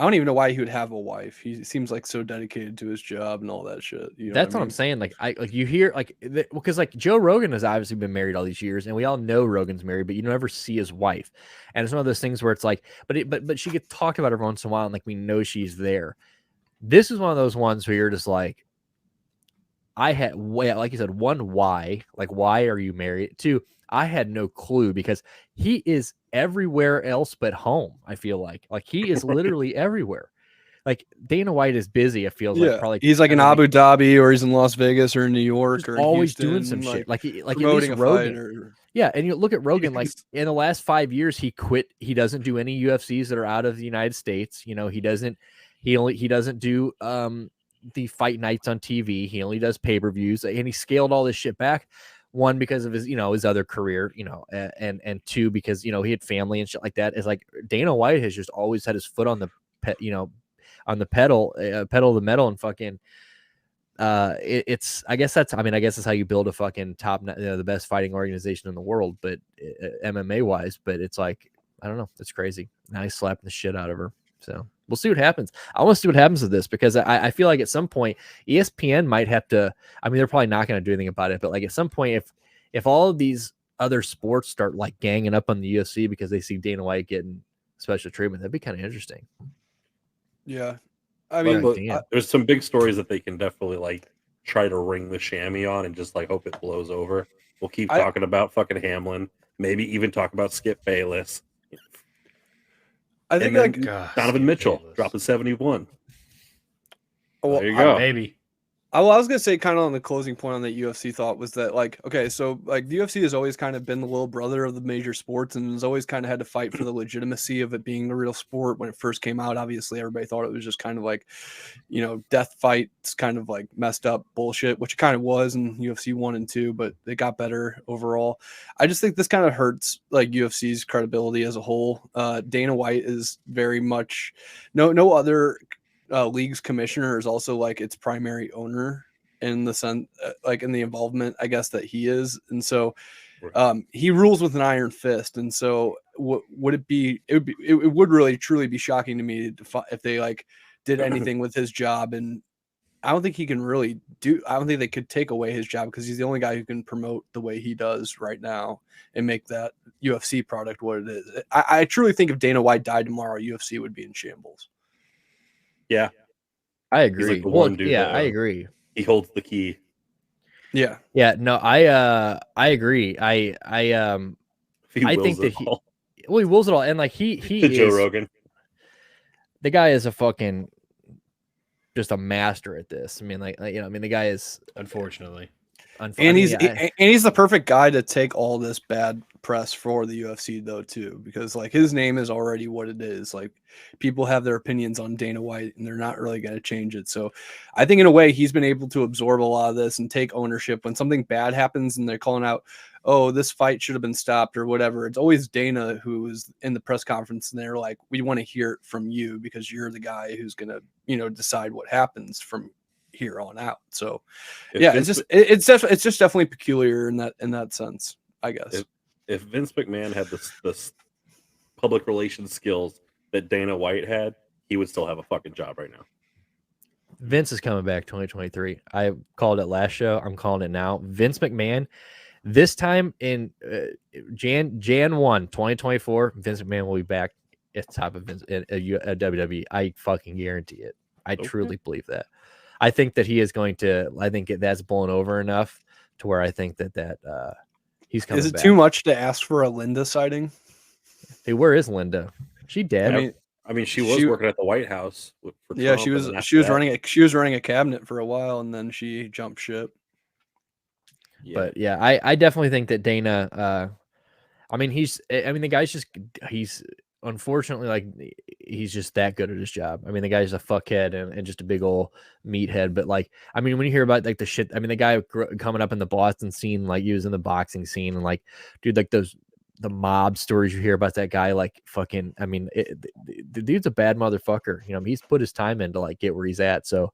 don't even know why he would have a wife. He seems like so dedicated to his job and all that shit. You know that's what what I'm saying. Like, you hear like because like Joe Rogan has obviously been married all these years, and we all know Rogan's married, but you never see his wife. And it's one of those things where it's like, but she gets talked about every once in a while, and like we know she's there. This is one of those ones where you're just like, like you said, one, why? Like, why are you married? Two, I had no clue because he is everywhere else but home. I feel like he is literally everywhere. Like Dana White is busy. It feels like probably he's like in I mean, Abu Dhabi or he's in Las Vegas or in New York just or in always Houston, doing some shit. Like at least promoting a fight Rogan. or Yeah, and you look at Rogan. Like Yes. in the last 5 years, he quit. He doesn't do any UFCs that are out of the United States. He doesn't. He doesn't do the fight nights on TV. He only does pay-per-views, and he scaled all this shit back. One, because of his his other career, and two, because he had family and shit like that. It's like Dana White has just always had his foot on the on the pedal of the metal, and fucking it's I guess that's how you build a fucking top the best fighting organization in the world, but MMA wise. But it's like, I don't know, it's crazy. Now he's slapping the shit out of her. So we'll see what happens. I want to see what happens with this because I feel like at some point ESPN might have to. I mean, they're probably not going to do anything about it, but like at some point, if all of these other sports start like ganging up on the UFC because they see Dana White getting special treatment, that'd be kind of interesting. yeah. I mean, But damn. there's some big stories that they can definitely like try to ring the chamois on and just like hope it blows over. We'll keep talking about fucking Hamlin, maybe even talk about Skip Bayless. I think and then like God, Donovan Skip Mitchell Bayless. dropping 71. well, There you go. Maybe. I was gonna say kind of on the closing point on that UFC thought was that like, okay, so like the UFC has always kind of been the little brother of the major sports and has always kind of had to fight for the legitimacy of it being the real sport. When it first came out, obviously everybody thought it was just kind of like, death fights, kind of like messed up bullshit, which it kind of was in UFC 1 and 2, but they got better overall. I just think this kind of hurts like UFC's credibility as a whole. Dana White is very much no other league's commissioner is also like its primary owner in the sense like in the involvement I guess that he is, and so he rules with an iron fist. And so would it would really truly be shocking to me if they like did anything with his job. And I don't think he can really I don't think they could take away his job because he's the only guy who can promote the way he does right now and make that UFC product what it is. I truly think if Dana White died tomorrow, UFC would be in shambles. Yeah, I He's agree. like the Well, one dude yeah, that, I agree. he holds the key. Yeah. Yeah, no, I agree. He I wills think that it all. he wills it all, and like he To Joe is Rogan. the guy is a fucking just a master at this. I mean, the guy is Unfortunately. And he's the perfect guy to take all this bad press for the UFC though too, because like his name is already what it is. Like people have their opinions on Dana White and they're not really going to change it. So I think in a way he's been able to absorb a lot of this and take ownership when something bad happens and they're calling out, oh, this fight should have been stopped or whatever. It's always Dana who is in the press conference and they're like, we want to hear it from you because you're the guy who's going to, decide what happens from here on out. So it's just definitely peculiar in that sense, I guess. If Vince McMahon had this public relations skills that Dana White had, he would still have a fucking job right now. Vince is coming back 2023. I called it last show. I'm calling it now. Vince McMahon, this time in Jan 1, 2024, Vince McMahon will be back at the top of WWE. I fucking guarantee it. I truly believe that. I think that he is going to. I think that's blown over enough to where I think that he's coming. Is it back. too much to ask for a Linda sighting? Hey, where is Linda? She dead. I mean, she was working at the White House. For Trump, she was running a cabinet for a while, and then she jumped ship. Yeah. But yeah, I definitely think that Dana. The guy's he's unfortunately like he's just that good at his job. I mean, the guy's a fuckhead and just a big old meathead. But like, I mean, when you hear about like the shit, I mean, the guy coming up in the Boston scene, like he was in the boxing scene, and like, dude, like the mob stories you hear about that guy, like fucking, I mean, the dude's a bad motherfucker. He's put his time in to like get where he's at. So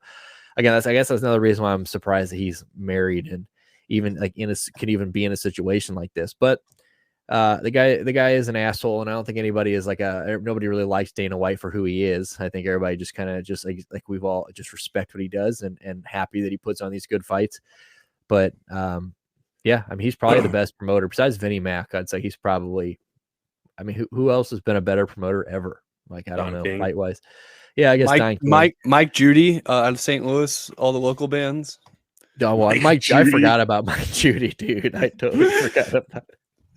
again, I guess that's another reason why I'm surprised that he's married and even like could even be in a situation like this. But the guy is an asshole, and I don't think anybody is nobody really likes Dana White for who he is. I think everybody just kind of just like we've all just respect what he does and happy that he puts on these good fights. But yeah, I mean, he's probably the best promoter besides Vinnie Mac. I'd say he's probably. I mean, who else has been a better promoter ever? Like I don't know, fight wise. Yeah, I guess Mike Judy out of St. Louis, all the local bands. Oh, well, I forgot about Mike Judy, dude. I totally forgot about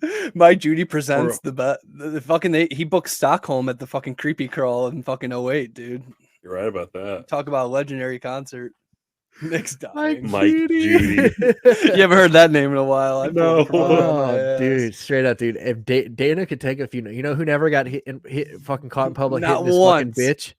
it. Mike Judy presents the fucking he booked Stockholm at the fucking Creepy Crawl in fucking 08, dude. You're right about that. Talk about a legendary concert. Nick's dying. Mike Judy. You haven't heard that name in a while. Dude, straight up, dude. If Dana could take a few, who never got hit fucking caught in public, not hitting this once. Fucking bitch?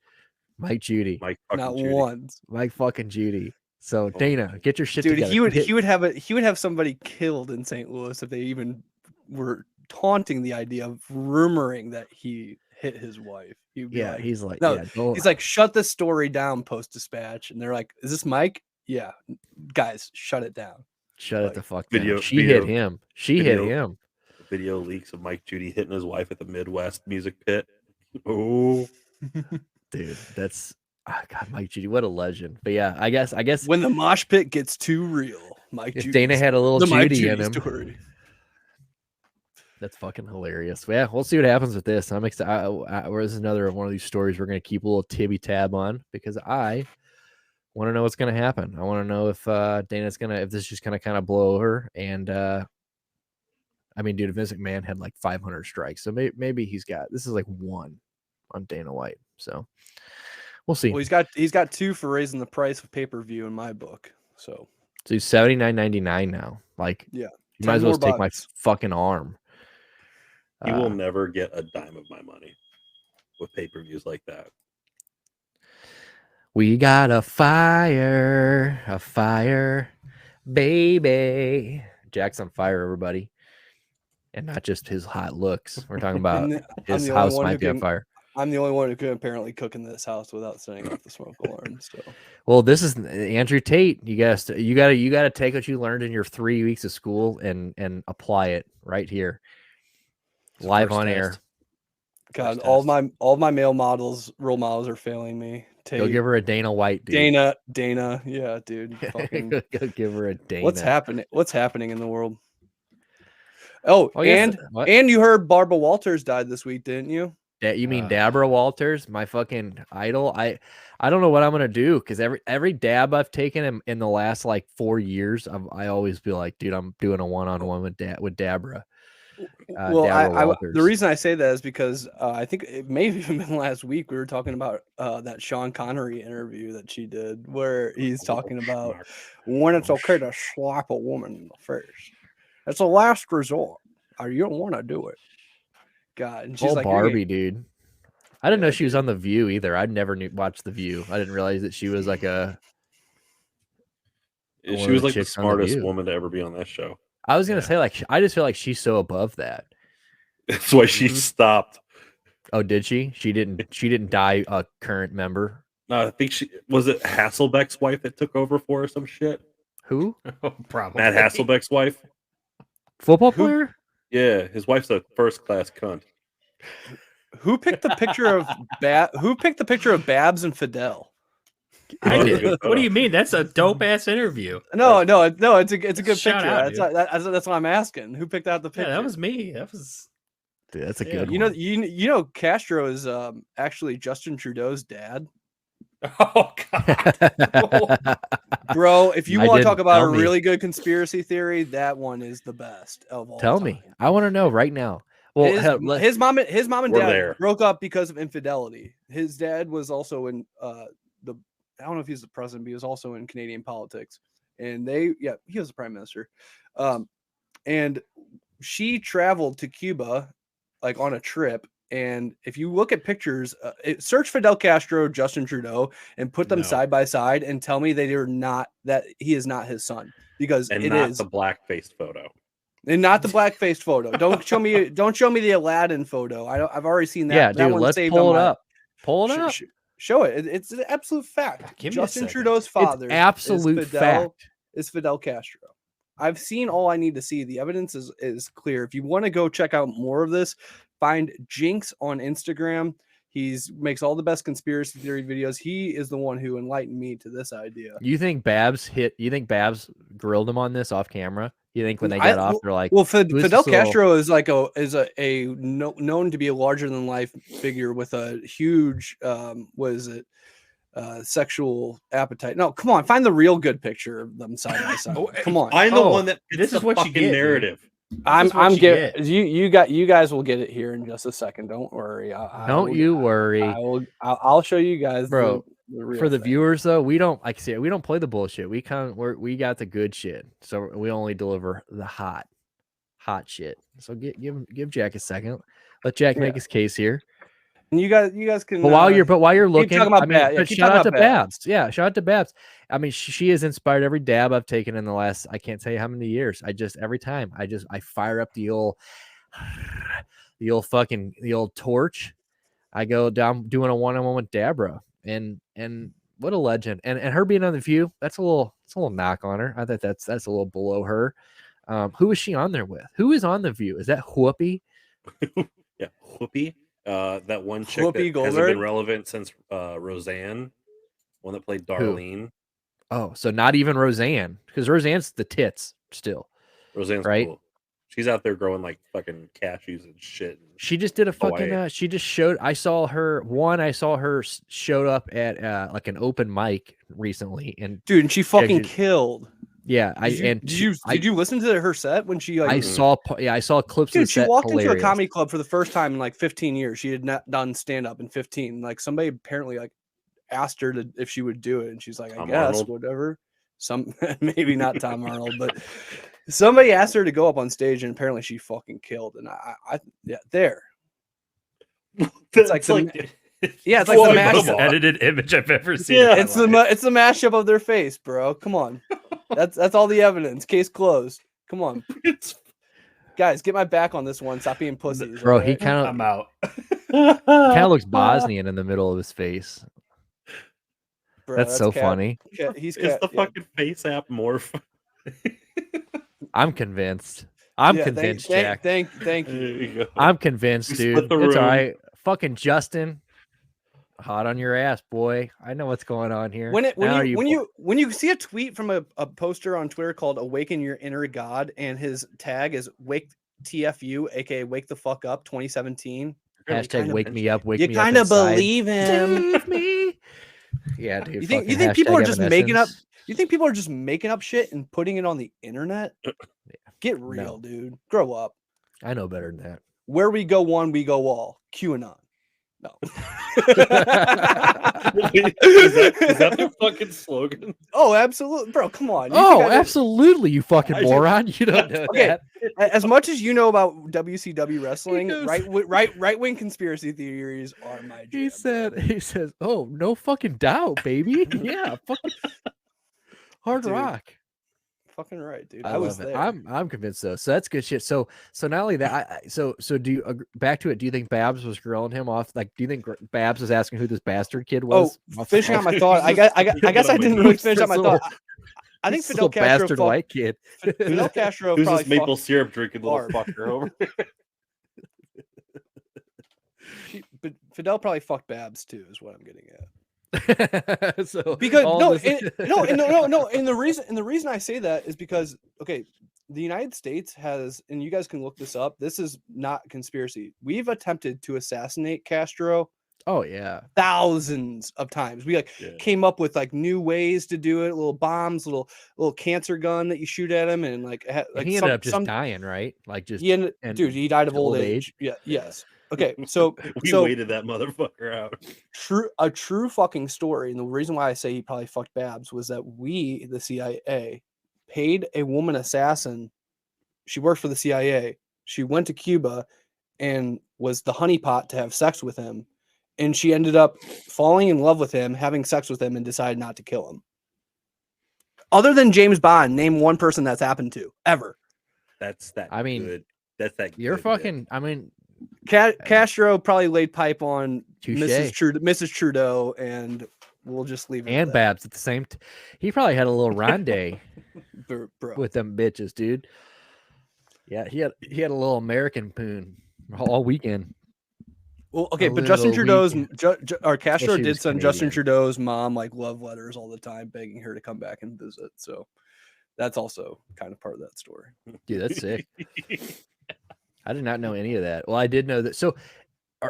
Mike Judy. Not once. Mike fucking Judy. So Dana, get your shit together. He would have somebody killed in St. Louis if they even were taunting the idea of rumoring that he hit his wife. He's like, shut this story down, Post Dispatch. And they're like, is this Mike? Yeah, guys, shut it down. Shut it the fuck down. She hit him. Video leaks of Mike Judy hitting his wife at the Midwest Music Pit. Oh, dude, that's God, Mike Judy, what a legend. But yeah, I guess when the mosh pit gets too real, Mike Judy. Dana had a little Judy in him. Story. That's fucking hilarious. But yeah, we'll see what happens with this. I'm excited. This is another one of these stories we're going to keep a little tibby tab on because I want to know what's going to happen. I want to know if Dana's if this is just going to kind of blow over. And I mean, dude, Vince McMahon had like 500 strikes, so maybe this is like one on Dana White. So we'll see. Well, he's got 2 for raising the price of pay-per-view in my book. So he's $79.99 now. Like, yeah, you might as well take my fucking arm. He will never get a dime of my money with pay-per-views like that. We got a fire, baby. Jack's on fire, everybody. And not just his hot looks. We're talking about his house might be on fire. I'm the only one who can apparently cook in this house without setting off the smoke alarm. So, well, this is Andrew Tate. You gotta take what you learned in your 3 weeks of school and apply it right here. Live on air. God, all of my role models are failing me. Go give her a Dana White, dude. Dana, yeah, dude. Go give her a Dana. What's happening in the world? And you heard Barbara Walters died this week, didn't you? You mean Dabra Walters, my fucking idol? I don't know what I'm gonna do because every dab I've taken in the last like 4 years, I always be like, dude, I'm doing a one-on-one with Dabra. Well, Deborah Walters. the reason I say that is because I think it may have even been last week we were talking about that Sean Connery interview that she did, where he's talking about when it's okay to slap a woman in the face. It's a last resort. Or you don't want to do it. God, and she's Oh, like, Barbie, dude. I didn't know Yeah, she was on The View either. I'd never watched The View. I didn't realize that she was like one She of was the like the chicks on The smartest View. woman to ever be on that show. I was gonna say, like, I just feel like she's so above that. That's why she stopped. Oh, did she? She didn't die a current member. No, I think she was it Hasselbeck's wife that took over for her some shit. Who? Probably. Matt Hasselbeck's wife. Football player? Yeah, his wife's a first class cunt. Who picked the picture of Who picked the picture of Babs and Fidel? I did. What do you mean? That's a dope ass interview. No, it's a good picture. Shout out, That's what I'm asking. Who picked out the picture? Yeah, that was me. That was. Dude, that's a Yeah. good You one. know, you know, Castro is actually Justin Trudeau's dad. Oh God. Bro, if you I want to didn't. talk about Tell a me. really good conspiracy theory, that one is the best of all. Tell time. me. I want to know right now. Well, his mom and We're dad there. broke up because of infidelity. His dad was also in I don't know if he's the president, but he was also in Canadian politics. And he was the prime minister. And she traveled to Cuba like on a trip. And if you look at pictures, search Fidel Castro, Justin Trudeau, and put them side by side, and tell me that he is not his son, because And it not is the black-faced photo. and not the black-faced photo. Don't show me the Aladdin photo. I've already seen that. yeah, that dude, one's let's saved pull on it my- up. Pull it up. Show it. It's an absolute fact. Give me a Justin second. Trudeau's father It's absolute fact. is Fidel Castro. I've seen all I need to see. The evidence is clear. If you want to go check out more of this, find Jinx on Instagram. He makes all the best conspiracy theory videos. He is the one who enlightened me to this idea. You think Babs grilled him on this off camera? You think when they got off, they're like, well, "Who's Fidel this little-" Castro is like known to be a larger than life figure with a huge sexual appetite. No, come on, find the real good picture of them side by side. Come on, I'm the one that this fits is the what you fucking get, dude. narrative. I'm getting you guys will get it here in just a second. Don't worry. Don't you worry, I'll show you guys, bro. the real For the thing. viewers, though, we don't we don't play the bullshit. We got the good shit, so we only deliver the hot shit. So give Jack a second. Let Jack make his case here. And you guys can. But while you're looking, talking about I mean, Babs. Yeah, but keep shout talking out to about Babs. Babs. Yeah, shout out to Babs. I mean, she has inspired every dab I've taken in the last, I can't tell you how many years. Every time I fire up the old torch. I go down doing a one-on-one with Dabra, and what a legend. And her being on The View, it's a little knock on her. I think that's a little below her. Who is she on there with? Who is on The View? Is that Whoopi? Yeah, Whoopi. That one chick Whoopi that hasn't Goldberg? been relevant since Roseanne, one that played Darlene. Oh, so not even Roseanne, because Roseanne's the tits still. Roseanne's right? cool. She's out there growing like fucking cashews and shit. She just did a fucking. Hawaii. She just showed. I saw her showed up at like an open mic recently, and Dude, and she fucking killed. yeah. Did you listen to her set when she like? I saw clips. Dude, of the she set, walked into a hilarious. comedy club for the first time in like 15 years. She had not done stand up in 15. Like somebody apparently like asked her if she would do it, and she's like, I Tom guess Arnold? whatever. Maybe not Tom Arnold, but somebody asked her to go up on stage, and apparently she fucking killed. And there. It's like yeah, it's like the most mashup. edited image I've ever seen. Yeah. It's the mashup of their face, bro. Come on, that's all the evidence. Case closed. Come on, guys, get my back on this one. Stop being pussies, Bro, all he right? kind I'm out. of looks Bosnian in the middle of his face. Bro, That's so cat. funny. He's Is cat. the yeah. fucking face app more fun? I'm convinced. I'm Yeah, convinced, thank Jack. you. There you go. I'm convinced, We dude. split the It's all room. right. Fucking Justin, hot on your ass, boy. I know what's going on here. When Now you see a tweet from a poster on Twitter called "Awaken Your Inner God" and his tag is "Wake TFU," aka "Wake the Fuck Up" 2017. hashtag wake me up, wake You me up kind of inside. believe him. Save me. Yeah, dude. You think fucking people are hashtag just making up? Evanescence. You think people are just making up shit and putting it on the internet? Get real, dude. Grow up. I know better than that. Where we go one, we go all. QAnon. No. Is that their fucking slogan? Oh, absolutely, bro. Come on. Absolutely, you fucking moron. You don't know that. As much as you know about WCW wrestling, goes- right wing conspiracy theories are my jam. He says, "Oh, no fucking doubt, baby. Yeah, fucking hard Dude. rock." Fucking right, dude. I was love it. there. I'm convinced though. So that's good shit. So not only that, so do you back to it? Do you think Babs was grilling him off? Like, do you think Babs was asking who this bastard kid was? Finishing out my thought. I guess I didn't really finish out my thought. I think Fidel Castro bastard white kid. Fidel Castro Who's probably this maple fucked syrup drinking little hard. fucker over? But Fidel probably fucked Babs too, is what I'm getting at. So Because all this- no, and the reason I say that is because the United States has, and you guys can look this up. This is not conspiracy. We've attempted to assassinate Castro Oh yeah. thousands of times. We came up with like new ways to do it, little bombs, little cancer gun that you shoot at him, and And he ended up just dying, right? Like just dude, he died of old age. Yeah, yes. Okay, so we waited that motherfucker out. A true fucking story, and the reason why I say he probably fucked Babs was that we, the CIA, paid a woman assassin. She worked for the CIA. She went to Cuba and was the honeypot to have sex with him, and she ended up falling in love with him, having sex with him, and decided not to kill him. Other than James Bond, name one person that's happened to ever. That's that. I mean, good. That's that. You're good fucking. I mean, Castro probably laid pipe on touche. Mrs. Trudeau, and we'll just leave it. And at Babs at the same. He probably had a little ronde bro. with them bitches, dude. Yeah, he had a little American poon all weekend. Well, okay, A but Justin little Trudeau's or Castro she did was send Justin Canadian. Trudeau's mom like love letters all the time, begging her to come back and visit. So that's also kind of part of that story. Dude, that's sick. I did not know any of that. Well, I did know that. So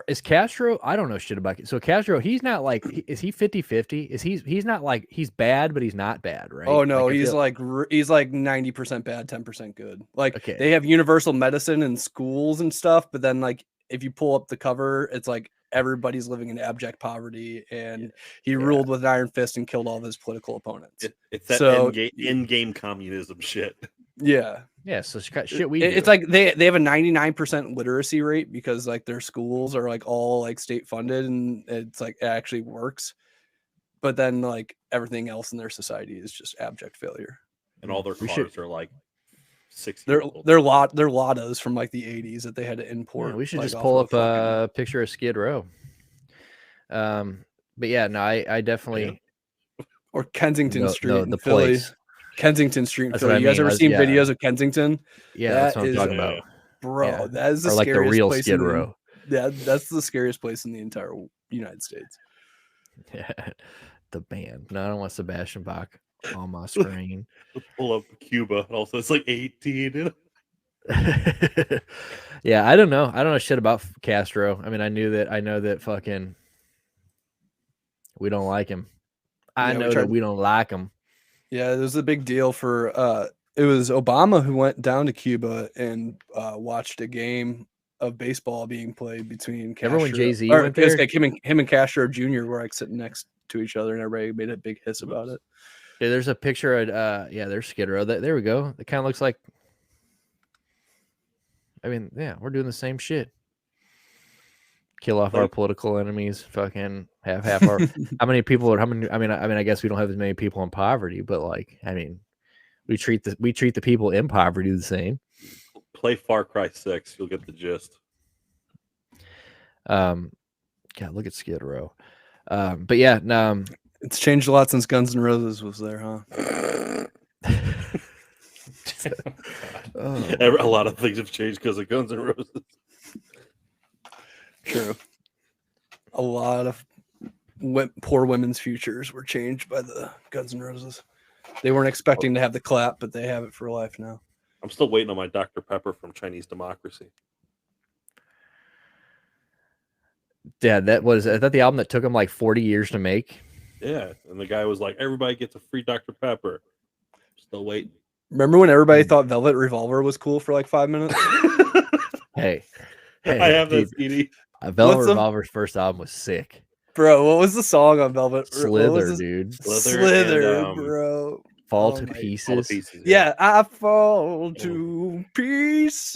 is Castro? I don't know shit about it. So Castro, he's not like, is he 50-50? Is he's not like, he's bad, but he's not bad, right? Oh no, Like, he's like 90% bad, 10% good. Like Okay. they have universal medicine in schools and stuff, but then like if you pull up the cover, it's like everybody's living in abject poverty, and he ruled with an iron fist and killed all of his political opponents. It's that So- in-game communism shit. Yeah. Yeah, so shit we It's do. like they have a 99% literacy rate because like their schools are like all like state funded, and it's like it actually works. But then like everything else in their society is just abject failure. And all their We cars should- are like 6 They're years old. they're Ladas from like the 80s that they had to import. Yeah, we should like, just off pull of up fucking- a picture of Skid Row. But yeah, no, I definitely or Kensington No, Street no, in the Philly. place. Kensington Street in That's Philly. what I You guys mean. ever That's- seen yeah. videos of Kensington? yeah, that's what I'm That talking is- about. Bro, Yeah. that is the Or like the scariest real place Skid in the- Row. Yeah, that's the scariest place in the entire United States. Yeah, the band. No, I don't want Sebastian Bach on my screen. Let's pull up Cuba. Also, it's like 18. Yeah, I don't know. I don't know shit about Castro. I mean, I know that fucking we don't like him. I Yeah, we know that tried- we don't like him. Yeah, it was a big deal for it was Obama who went down to Cuba and watched a game of baseball being played between Castro. Remember when Jay-Z or went it's there? like him and Castro Jr. were like sitting next to each other, and everybody made a big hiss about it. Yeah, there's a picture of there's Skid Row. There we go. It kind of looks like. I mean, yeah, we're doing the same shit. Kill off our Like- political enemies. Fucking half our. How many people are? How many? I mean, I guess we don't have as many people in poverty, but like, I mean, we treat the people in poverty the same. Play Far Cry 6. You'll get the gist. God, look at Skid Row. But yeah, It's changed a lot since Guns N' Roses was there, huh? A lot of things have changed because of Guns N' Roses. True. A lot of poor women's futures were changed by the Guns N' Roses. They weren't expecting to have the clap, but they have it for life now. I'm still waiting on my Dr. Pepper from Chinese Democracy. yeah, I thought the album that took him like 40 years to make. Yeah, and the guy was like, "Everybody gets a free Dr. Pepper." Still waiting. Remember when everybody thought Velvet Revolver was cool for like 5 minutes? Hey, I have dude, that CD. Velvet What's the- Revolver's first album was sick. Bro, what was the song on Velvet? What Slither, was dude. Slither, and, bro. Fall Oh to my- All the pieces. pieces. Yeah, I fall to pieces.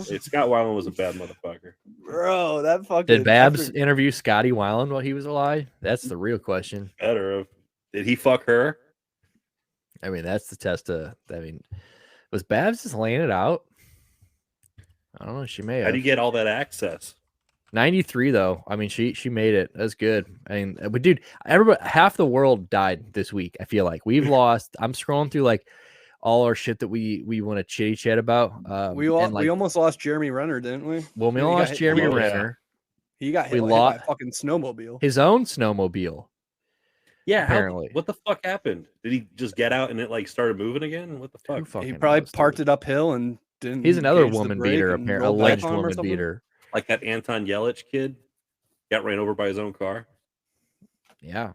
Hey, Scott Weiland was a bad motherfucker. Bro, that fucking Did Babs after- interview Scotty Weiland while he was alive? That's the real question. Better of. Did he fuck her? I mean, that's the test of. I mean, was Babs just laying it out? I don't know. She may How have. do you get all that access? 93 though. I mean, she made it. That's good. I mean, but dude, everybody, half the world died this week. I feel like we've lost. I'm scrolling through like all our shit that we want to chitty chat about. we almost lost Jeremy Renner, didn't we? Well, we He got lost hit- Jeremy yeah. Renner, He got We hit by a lost- fucking snowmobile. his own snowmobile. Yeah, Apparently. what the fuck happened? Did he just get out and it like started moving again? What the Who fuck? fucking He probably knows, parked dude? it uphill and didn't. He's another engage the woman brake beater, and apparently rolled back alleged on him or woman something. beater. Like that Anton Yelich kid got ran over by his own car. Yeah,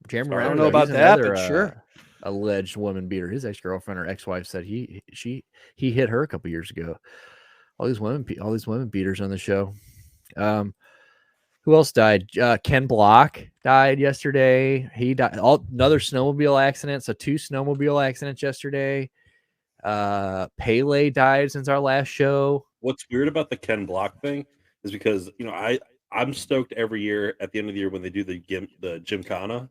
Jeremy Sorry. I Renner. don't know though, about he's that, another, but sure. Alleged woman beater. His ex girlfriend or ex wife said he hit her a couple years ago. All these women beaters on the show. Who else died? Ken Block died yesterday. He died. Another snowmobile accident. So 2 snowmobile accidents yesterday. Pele died since our last show. What's weird about the Ken Block thing is because I'm stoked every year at the end of the year when they do the Gymkhana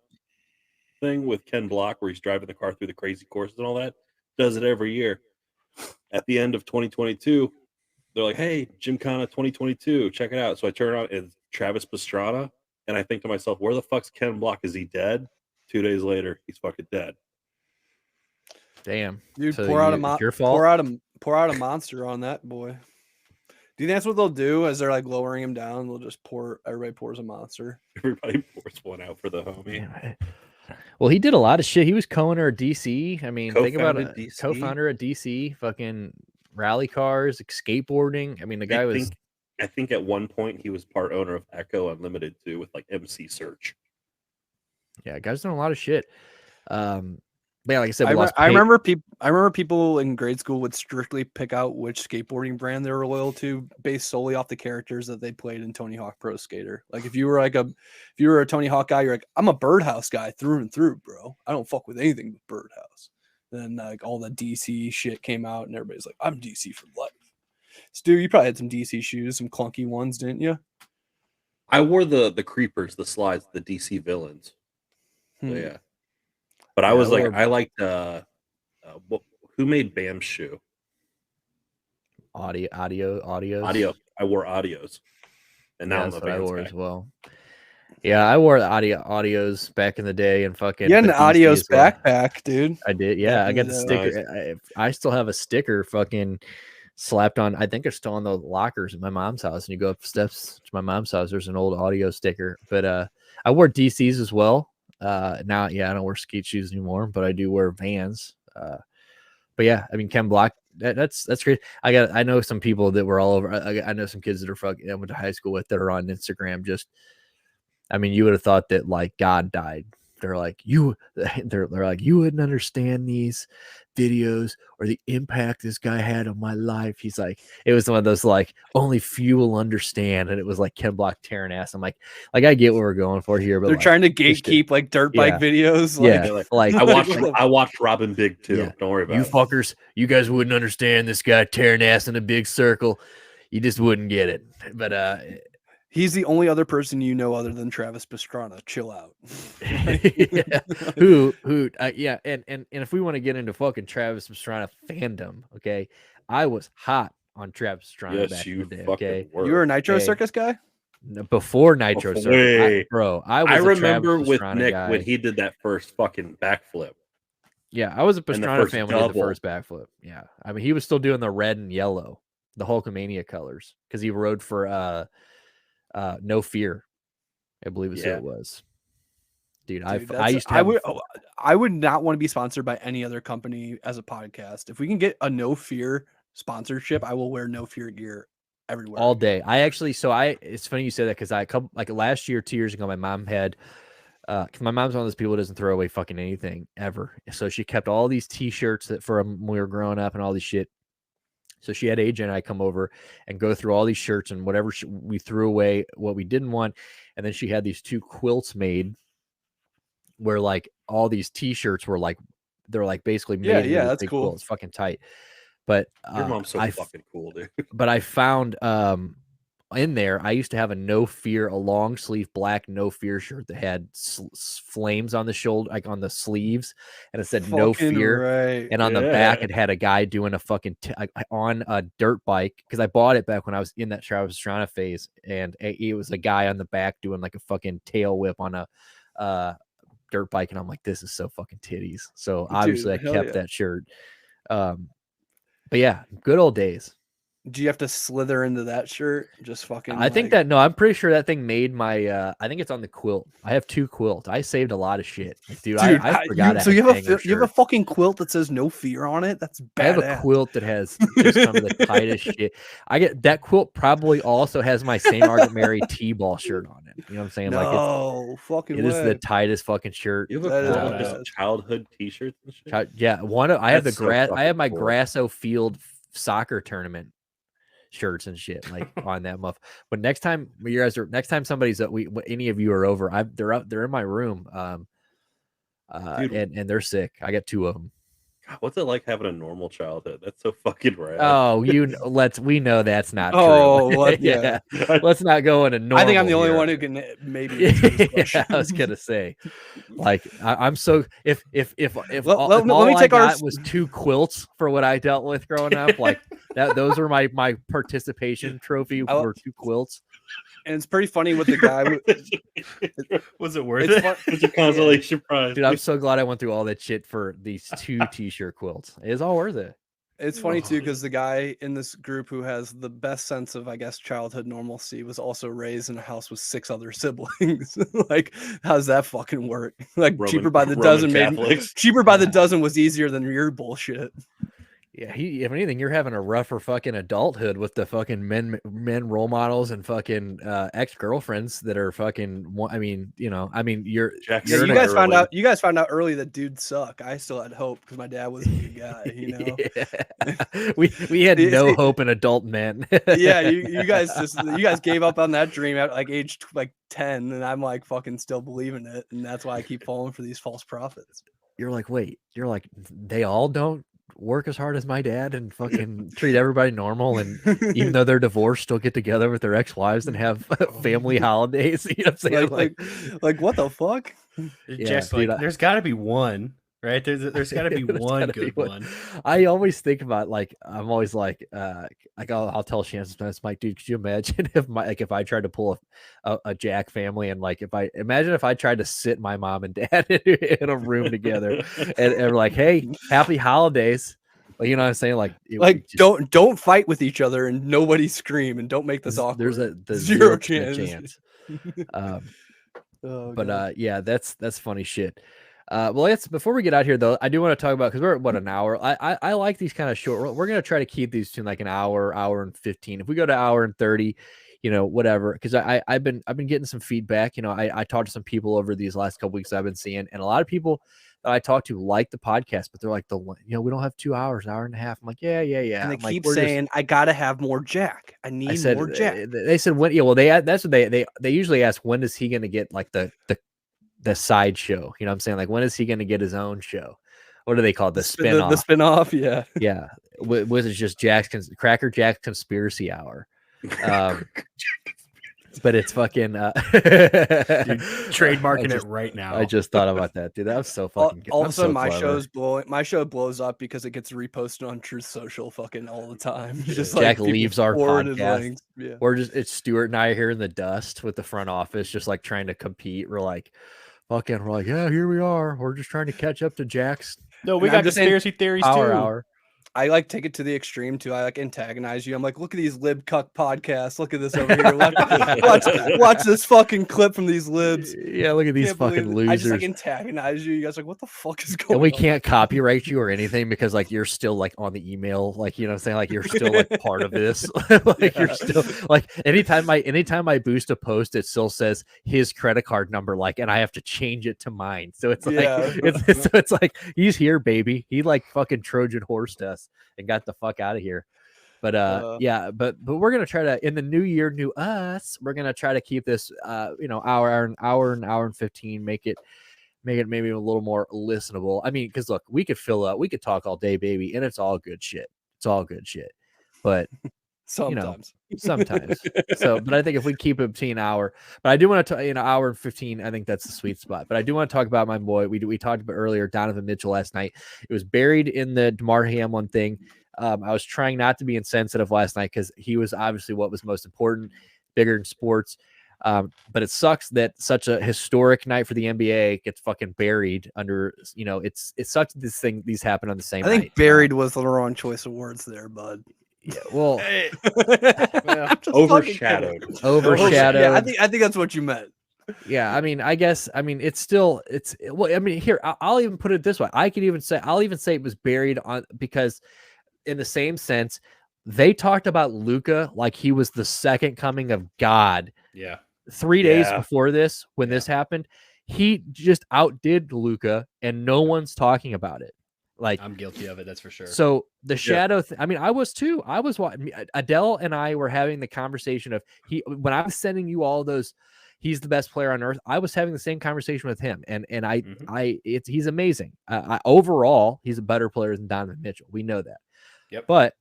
thing with Ken Block where he's driving the car through the crazy courses and all that. Does it every year. At the end of 2022, they're like, "Hey, Gymkhana 2022, check it out." So I turn on it's Travis Pastrana, and I think to myself, "Where the fuck's Ken Block? Is he dead?" 2 days later, he's fucking dead. Damn, Dude, So pour out it's your fault. pour out a monster on that boy. Do you think that's what they'll do as they're like lowering him down? They'll just everybody pours a monster. Everybody pours one out for the homie. Yeah. Well, he did a lot of shit. He was co-owner of DC. I mean, think about Co-founded it. DC. Co-founder at DC, fucking rally cars, skateboarding. I mean, the guy was. I think at one point he was part owner of Echo Unlimited too, with like MC Search. Yeah, guy's done a lot of shit. But yeah, like I said, I, we lost remember people in grade school would strictly pick out which skateboarding brand they were loyal to based solely off the characters that they played in Tony Hawk Pro Skater. Like if you were a Tony Hawk guy, you're like, I'm a Birdhouse guy through and through, bro. I don't fuck with anything but Birdhouse. Then like all the DC shit came out and everybody's like, I'm DC for life. Stu, you probably had some DC shoes, some clunky ones, didn't you? I wore the creepers, the slides, the DC villains. So, yeah. But I Yeah, was I like, wore- I liked who made Bam's shoe? audios. Audio. I wore Audios, and now Yeah, I'm a that's what I Vans wore guy. as well. Yeah, I wore the audios back in the day and fucking. You had an but DC Adios as well. backpack, dude. I did. Yeah, I Back got in the the sticker. I still have a sticker fucking slapped on. I think it's still on the lockers at my mom's house. And you go up steps to my mom's house. There's an old audio sticker. But I wore DCs as well. Now, yeah, I don't wear skate shoes anymore, but I do wear Vans. But yeah, I mean, Ken Block. That's great. I know some people that were all over. I know some kids that are fucking. I went to high school with that are on Instagram. Just, I mean, you would have thought that like God died. They're like they're like, you wouldn't understand these videos or the impact this guy had on my life. He's like, it was one of those like only few will understand, and it was like Ken Block tearing ass. I'm like I get what we're going for here, but They're like, trying to just- gatekeep like dirt bike videos. yeah, Like, like I watched Robin Big too. Yeah. Don't worry about you it. fuckers, you guys wouldn't understand this guy tearing ass in a big circle. You just wouldn't get it. But he's the only other person you know other than Travis Pastrana. Chill out. yeah. who yeah, and if we want to get into fucking Travis Pastrana fandom, okay, I was hot on Travis Pastrana Yes, back you in the day, fucking okay, were. You were a Nitro Hey. Circus guy? before Nitro Before- Circus, Wait. bro. I was I a remember Travis with Pastrana Nick guy. when he did that first fucking backflip. Yeah, I was a the Pastrana first fan when he did the double. first backflip. Yeah, I mean he was still doing the red and yellow, the Hulkamania colors, because he rode for No Fear, I believe is who Yeah. it was. Dude, Dude, I used to have I would not want to be sponsored by any other company as a podcast. If we can get a No Fear sponsorship, I will wear No Fear gear everywhere. all day. It's funny you say that because like last year, 2 years ago, my mom had. Cause my mom's one of those people who doesn't throw away fucking anything ever. So she kept all these T-shirts that from when we were growing up and all this shit. So she had AJ and I come over and go through all these shirts and whatever we threw away, what we didn't want. And then she had these 2 quilts made where like all these t-shirts were like, they're like basically made into that's big cool. quilts, fucking tight. But Your mom's so fucking cool, dude. but I found in there, I used to have a a long sleeve black No Fear shirt that had flames on the shoulder, like on the sleeves, and it said No Fear. Right. And on the back, it had a guy doing a fucking on a dirt bike, because I bought it back when I was in that Travis Pastrana phase, and it was a guy on the back doing like a fucking tail whip on a dirt bike, and I'm like, this is so fucking titties. So obviously, I kept that shirt. But yeah, good old days. Do you have to slither into that shirt? Just fucking. I think that, no, I'm pretty sure that thing made my. I think it's on the quilt. I have 2 quilts. I saved a lot of shit, dude. I forgot. So you have a fucking quilt that says No Fear on it. That's badass. I have a quilt that has just some of the tightest shit. I get that quilt. Probably also has my St. Margaret Mary T-ball shirt on it. You know what I'm saying? No, fucking. It is the tightest fucking shirt. You have a quilt of childhood T-shirts and shit. Yeah, I have the grass. I have my Grasso Field soccer tournament shirts and shit like on that muff. But next time somebody's any of you are over, they're in my room. And they're sick. I got 2 of them. God, what's it like having a normal childhood? That's so fucking rad. Oh, we know that's not true. Yeah. Let's not go into normal. I think I'm the only here. one who can maybe. Yeah, I was gonna say, like, I'm so if all I got was 2 quilts for what I dealt with growing up, like that, those were my participation trophy were 2 quilts. And it's pretty funny with the guy. Was it worth it? It's a consolation prize. Dude, I'm so glad I went through all that shit for these 2 t-shirt quilts. It's all worth it. It's funny too, because the guy in this group who has the best sense of, I guess, childhood normalcy was also raised in a house with 6 other siblings. Like, how's that fucking work? Like, cheaper by the dozen was easier than your bullshit. Yeah, if anything, you're having a rougher fucking adulthood with the fucking men role models and fucking ex-girlfriends that are fucking. You guys found out early that dudes suck. I still had hope because my dad was a good guy. You know, yeah. we had no hope in adult men. Yeah, you guys gave up on that dream at like age 10, and I'm like fucking still believing it, and that's why I keep falling for these false prophets. You're like, they all don't work as hard as my dad and fucking treat everybody normal, and even though they're divorced, still get together with their ex-wives and have family holidays. You know what I'm saying? Like what the fuck? Yeah, dude, there's got to be one, right? There's got to be one good one. I always think about I'm always like I'll tell Shannon sometimes, Mike, dude, could you imagine if I tried to pull a Jack family, and if I tried to sit my mom and dad in a room together and like, hey, happy holidays. Like, you know what I'm saying? Don't fight with each other and nobody scream, and don't make this awkward. There's zero 0% chance. Yeah, that's funny shit. Well, before we get out here, though, I do want to talk about, because we're at an hour. I like these kind of short. We're going to try to keep these to like an hour and 15. If we go to hour and 30, whatever. Because I've been getting some feedback. I talked to some people over these last couple weeks I've been seeing, and a lot of people that I talked to like the podcast, but they're like, we don't have 2 hours, hour and a half. I'm like, yeah. And they keep saying, I gotta have more Jack. I need more Jack. They said when? Yeah, well, that's what they usually ask. When is he going to get like the side show? You know what I'm saying? Like, when is he going to get his own show? What do they call it? The spin-off. The spin-off, yeah. Yeah. Was it just Cracker Jack's Conspiracy Hour? But it's fucking dude, trademarking it right now. I just thought about that, dude. That was so fucking good. All of a sudden, my show blows up because it gets reposted on Truth Social fucking all the time. Just Jack leaves our podcast. Links. Yeah. It's Stuart and I here in the dust with the front office, just like trying to compete. We're like, yeah, here we are. We're just trying to catch up to Jack's. No, we got conspiracy theories too. Hour. I take it to the extreme too. I antagonize you. I'm like, look at these lib cuck podcasts. Look at this over here. Watch this fucking clip from these libs. Yeah, look at these fucking losers. I just antagonize you. You guys are like, what the fuck is going on? And we can't copyright you or anything because you're still on the email. You know what I'm saying? You're still part of this. You're still anytime I boost a post, it still says his credit card number, and I have to change it to mine. So it's it's like, he's here, baby. He fucking Trojan horsed us and got the fuck out of here. But but we're gonna try to, in the new year, new us. We're gonna try to keep this hour and 15. Make it maybe a little more listenable. I mean, because look, we could talk all day, baby, and it's all good shit. It's all good shit. But sometimes. So, but I think if we keep it between an hour, but I do want to, hour and 15, I think that's the sweet spot. But I do want to talk about my boy. We talked about earlier, Donovan Mitchell last night. It was buried in the Damar Hamlin thing. I was trying not to be insensitive last night because he was obviously what was most important, bigger in sports. But it sucks that such a historic night for the NBA gets fucking buried under, it sucks that these happen on the same night. I think buried was the wrong choice of words there, bud. Yeah, well, overshadowed. Yeah, I think that's what you meant. Yeah, I mean, here, I'll even put it this way. I'll even say it was buried on, because in the same sense, they talked about Luka like he was the second coming of God. Yeah. 3 days before this, when this happened, he just outdid Luka, and no one's talking about it. Like, I'm guilty of it, that's for sure. So the shadow, I mean, I was too. I was watching. Adele and I were having the conversation of when I was sending you all those, he's the best player on earth. I was having the same conversation with him, and he's amazing. Overall, he's a better player than Donovan Mitchell. We know that. Yep. But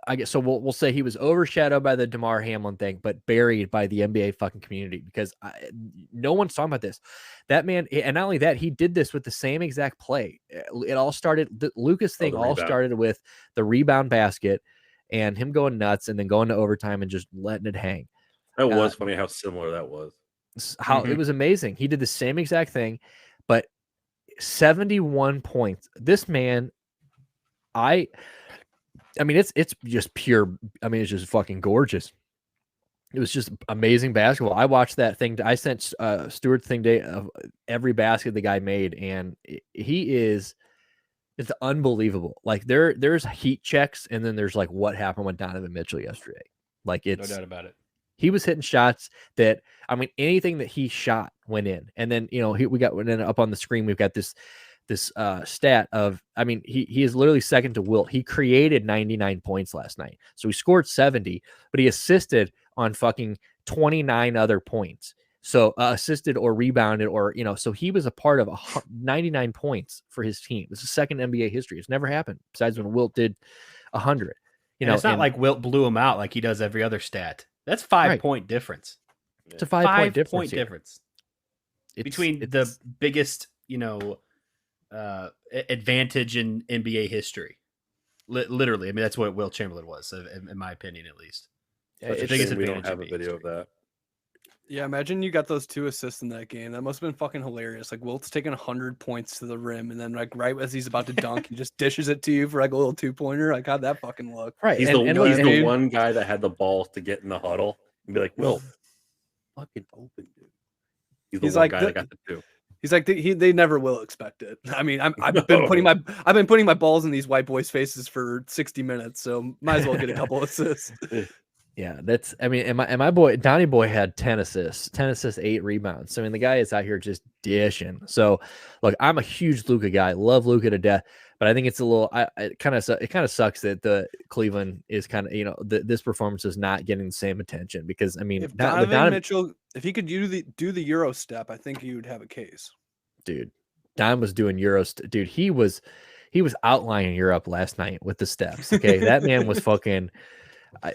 I guess so. We'll say he was overshadowed by the Damar Hamlin thing, but buried by the NBA fucking community, because no one's talking about this. That man, and not only that, he did this with the same exact play. It all started. The Lucas thing all started with the rebound basket and him going nuts, and then going to overtime and just letting it hang. That was funny how similar that was. It was amazing. He did the same exact thing, but 71 points. This man, I mean, it's just pure. I mean, it's just fucking gorgeous. It was just amazing basketball. I watched that thing. I sent Stuart thing day of every basket the guy made, and it's unbelievable. Like there's heat checks, and then there's like what happened with Donovan Mitchell yesterday. Like, it's no doubt about it. He was hitting shots that, I mean, anything that he shot went in. And then we got up on the screen. We've got this stat of, I mean, he is literally second to Wilt. He created 99 points last night. So he scored 70, but he assisted on fucking 29 other points. So assisted or rebounded or, so he was a part of 99 points for his team. This is second NBA history. It's never happened besides when Wilt did 100. It's not like Wilt blew him out like he does every other stat. That's 5-point difference. It's a 5-point difference. Between the biggest, advantage in NBA history. Literally, I mean, that's what Wilt Chamberlain was, in my opinion, at least. It's the biggest we don't have a video of that. Yeah, imagine you got those 2 assists in that game. That must have been fucking hilarious. Like, Wilt's taking 100 points to the rim, and then like right as he's about to dunk, he just dishes it to you for like a little 2-pointer. Like, how'd that fucking look? Right. He's the one guy that had the balls to get in the huddle and be like, "Wilt, fucking open, dude." He's the one guy that got the 2. He's like, they never will expect it. I mean, I've been putting my balls in these white boys' faces for 60 minutes, so might as well get a couple assists. Yeah, that's, I mean, and my boy Donnie Boy had 10 assists, 8 rebounds. So I mean, the guy is out here just dishing. So look, I'm a huge Luka guy, love Luka to death, but I think it's a little, it kind of sucks that the Cleveland is kind of, this performance is not getting the same attention, because I mean, if Donovan Mitchell, if he could do the Euro step, I think he would have a case. Dude, Don was doing Euro. Dude, he was outlining Europe last night with the steps. Okay, that man was fucking.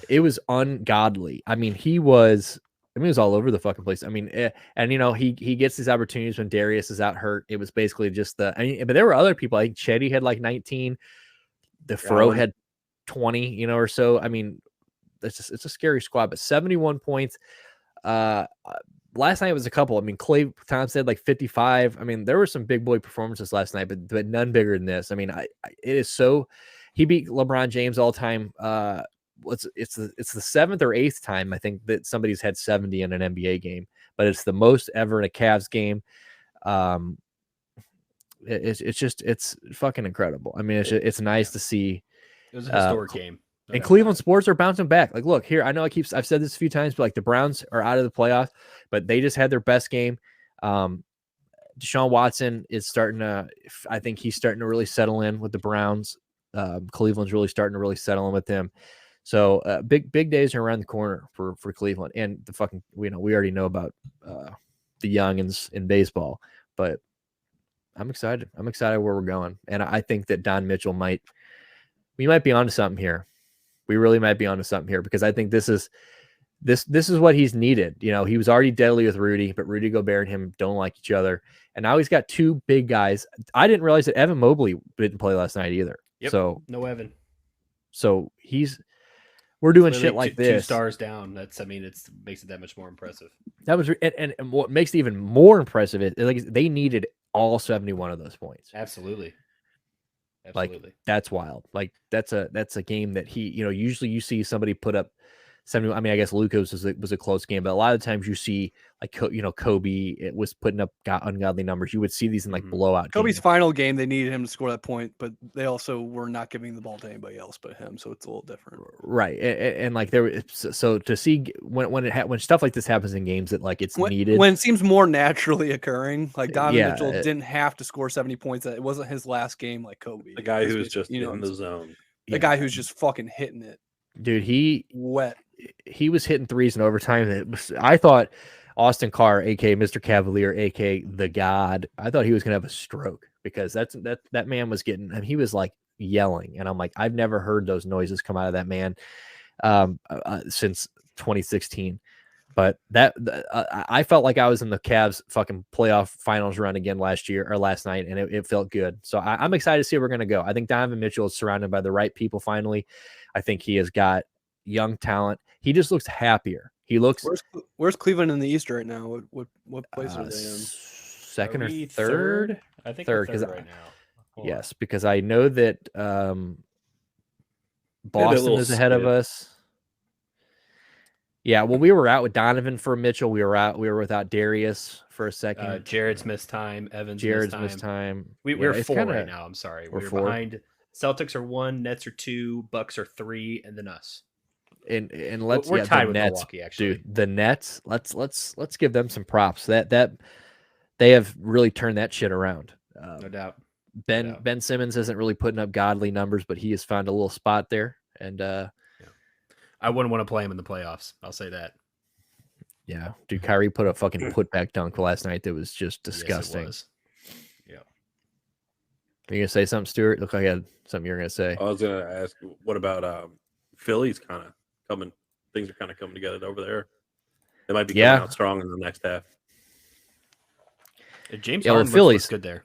It was ungodly. I mean, he was all over the fucking place. I mean, and he gets these opportunities when Darius is out hurt. It was basically just but there were other people. I think Chetty had like 19. The Fro had 20, or so. I mean, it's a scary squad, but 71 points. Last night was a couple. I mean, Klay Thompson had like 55. I mean, there were some big boy performances last night, but none bigger than this. I mean, it is so. He beat LeBron James all time. It's the 7th or 8th time I think that somebody's had 70 in an NBA game, but it's the most ever in a Cavs game. It's fucking incredible. I mean, it's nice to see. It was a historic game. And Cleveland sports are bouncing back. Like, look here, I know I've said this a few times, but like the Browns are out of the playoffs, but they just had their best game. Deshaun Watson is I think he's starting to really settle in with the Browns. Cleveland's really starting to really settle in with him. So big days are around the corner for Cleveland, and the fucking we already know about the youngins in baseball, but I'm excited. I'm excited where we're going, and I think that Don Mitchell might be onto something here. We really might be onto something here because I think this is what he's needed. You know, he was already deadly with Rudy, but Rudy Gobert and him don't like each other, and now he's got two big guys. I didn't realize that Evan Mobley didn't play last night either. Yep. So no Evan. So we're doing Literally shit like two this. 2 stars down. It makes it that much more impressive. That was and what makes it even more impressive is like they needed all 71 of those points. Absolutely. Like that's wild. Like that's a game that he, usually you see somebody put up 70. I mean, I guess Luka's was a close game, but a lot of times you see like Kobe it was putting up ungodly numbers. You would see these in like blowout. Kobe's games. final game, they needed him to score that point, but they also were not giving the ball to anybody else but him, so it's a little different. Right, and like so to see when stuff like this happens in games that like it's needed when it seems more naturally occurring. Like Donovan Mitchell didn't have to score 70 points. It wasn't his last game like Kobe. The guy who's just in the zone. The guy who's just fucking hitting it. Dude, he was hitting threes in overtime. I thought Austin Carr, aka Mr. Cavalier, aka the God, I thought he was gonna have a stroke because that man was getting, and he was like yelling, and I'm like, I've never heard those noises come out of that man since 2016. But I felt like I was in the Cavs fucking playoff finals run again last night, and it felt good. So I'm excited to see where we're gonna go. I think Donovan Mitchell is surrounded by the right people finally. I think he has got young talent. He just looks happier. He looks. Where's Cleveland in the East right now? What place are they in? Second or third? I think third because right now. Yes, because I know that Boston is ahead of us. Yeah, well, we were out with Donovan for Mitchell. We were without Darius for a second. Jared's missed time. Evans missed time. We're 4 right now. I'm sorry. We're four. Behind. Celtics are 1, Nets are 2, Bucks are 3, and then us. And let's we're tied with Nets, Milwaukee, actually. Dude, the Nets. Let's give them some props. That they have really turned that shit around. No doubt. Ben Simmons isn't really putting up godly numbers, but he has found a little spot there. And I wouldn't want to play him in the playoffs. I'll say that. Yeah, dude, Kyrie put a fucking putback dunk last night that was just disgusting. Yes, it was. Yeah. Are you gonna say something, Stuart? Look like I had something you were gonna say. I was gonna ask, what about Philly's kind of coming? Things are kind of coming together over there. They might be coming out strong in the next half. James Harden looks good there.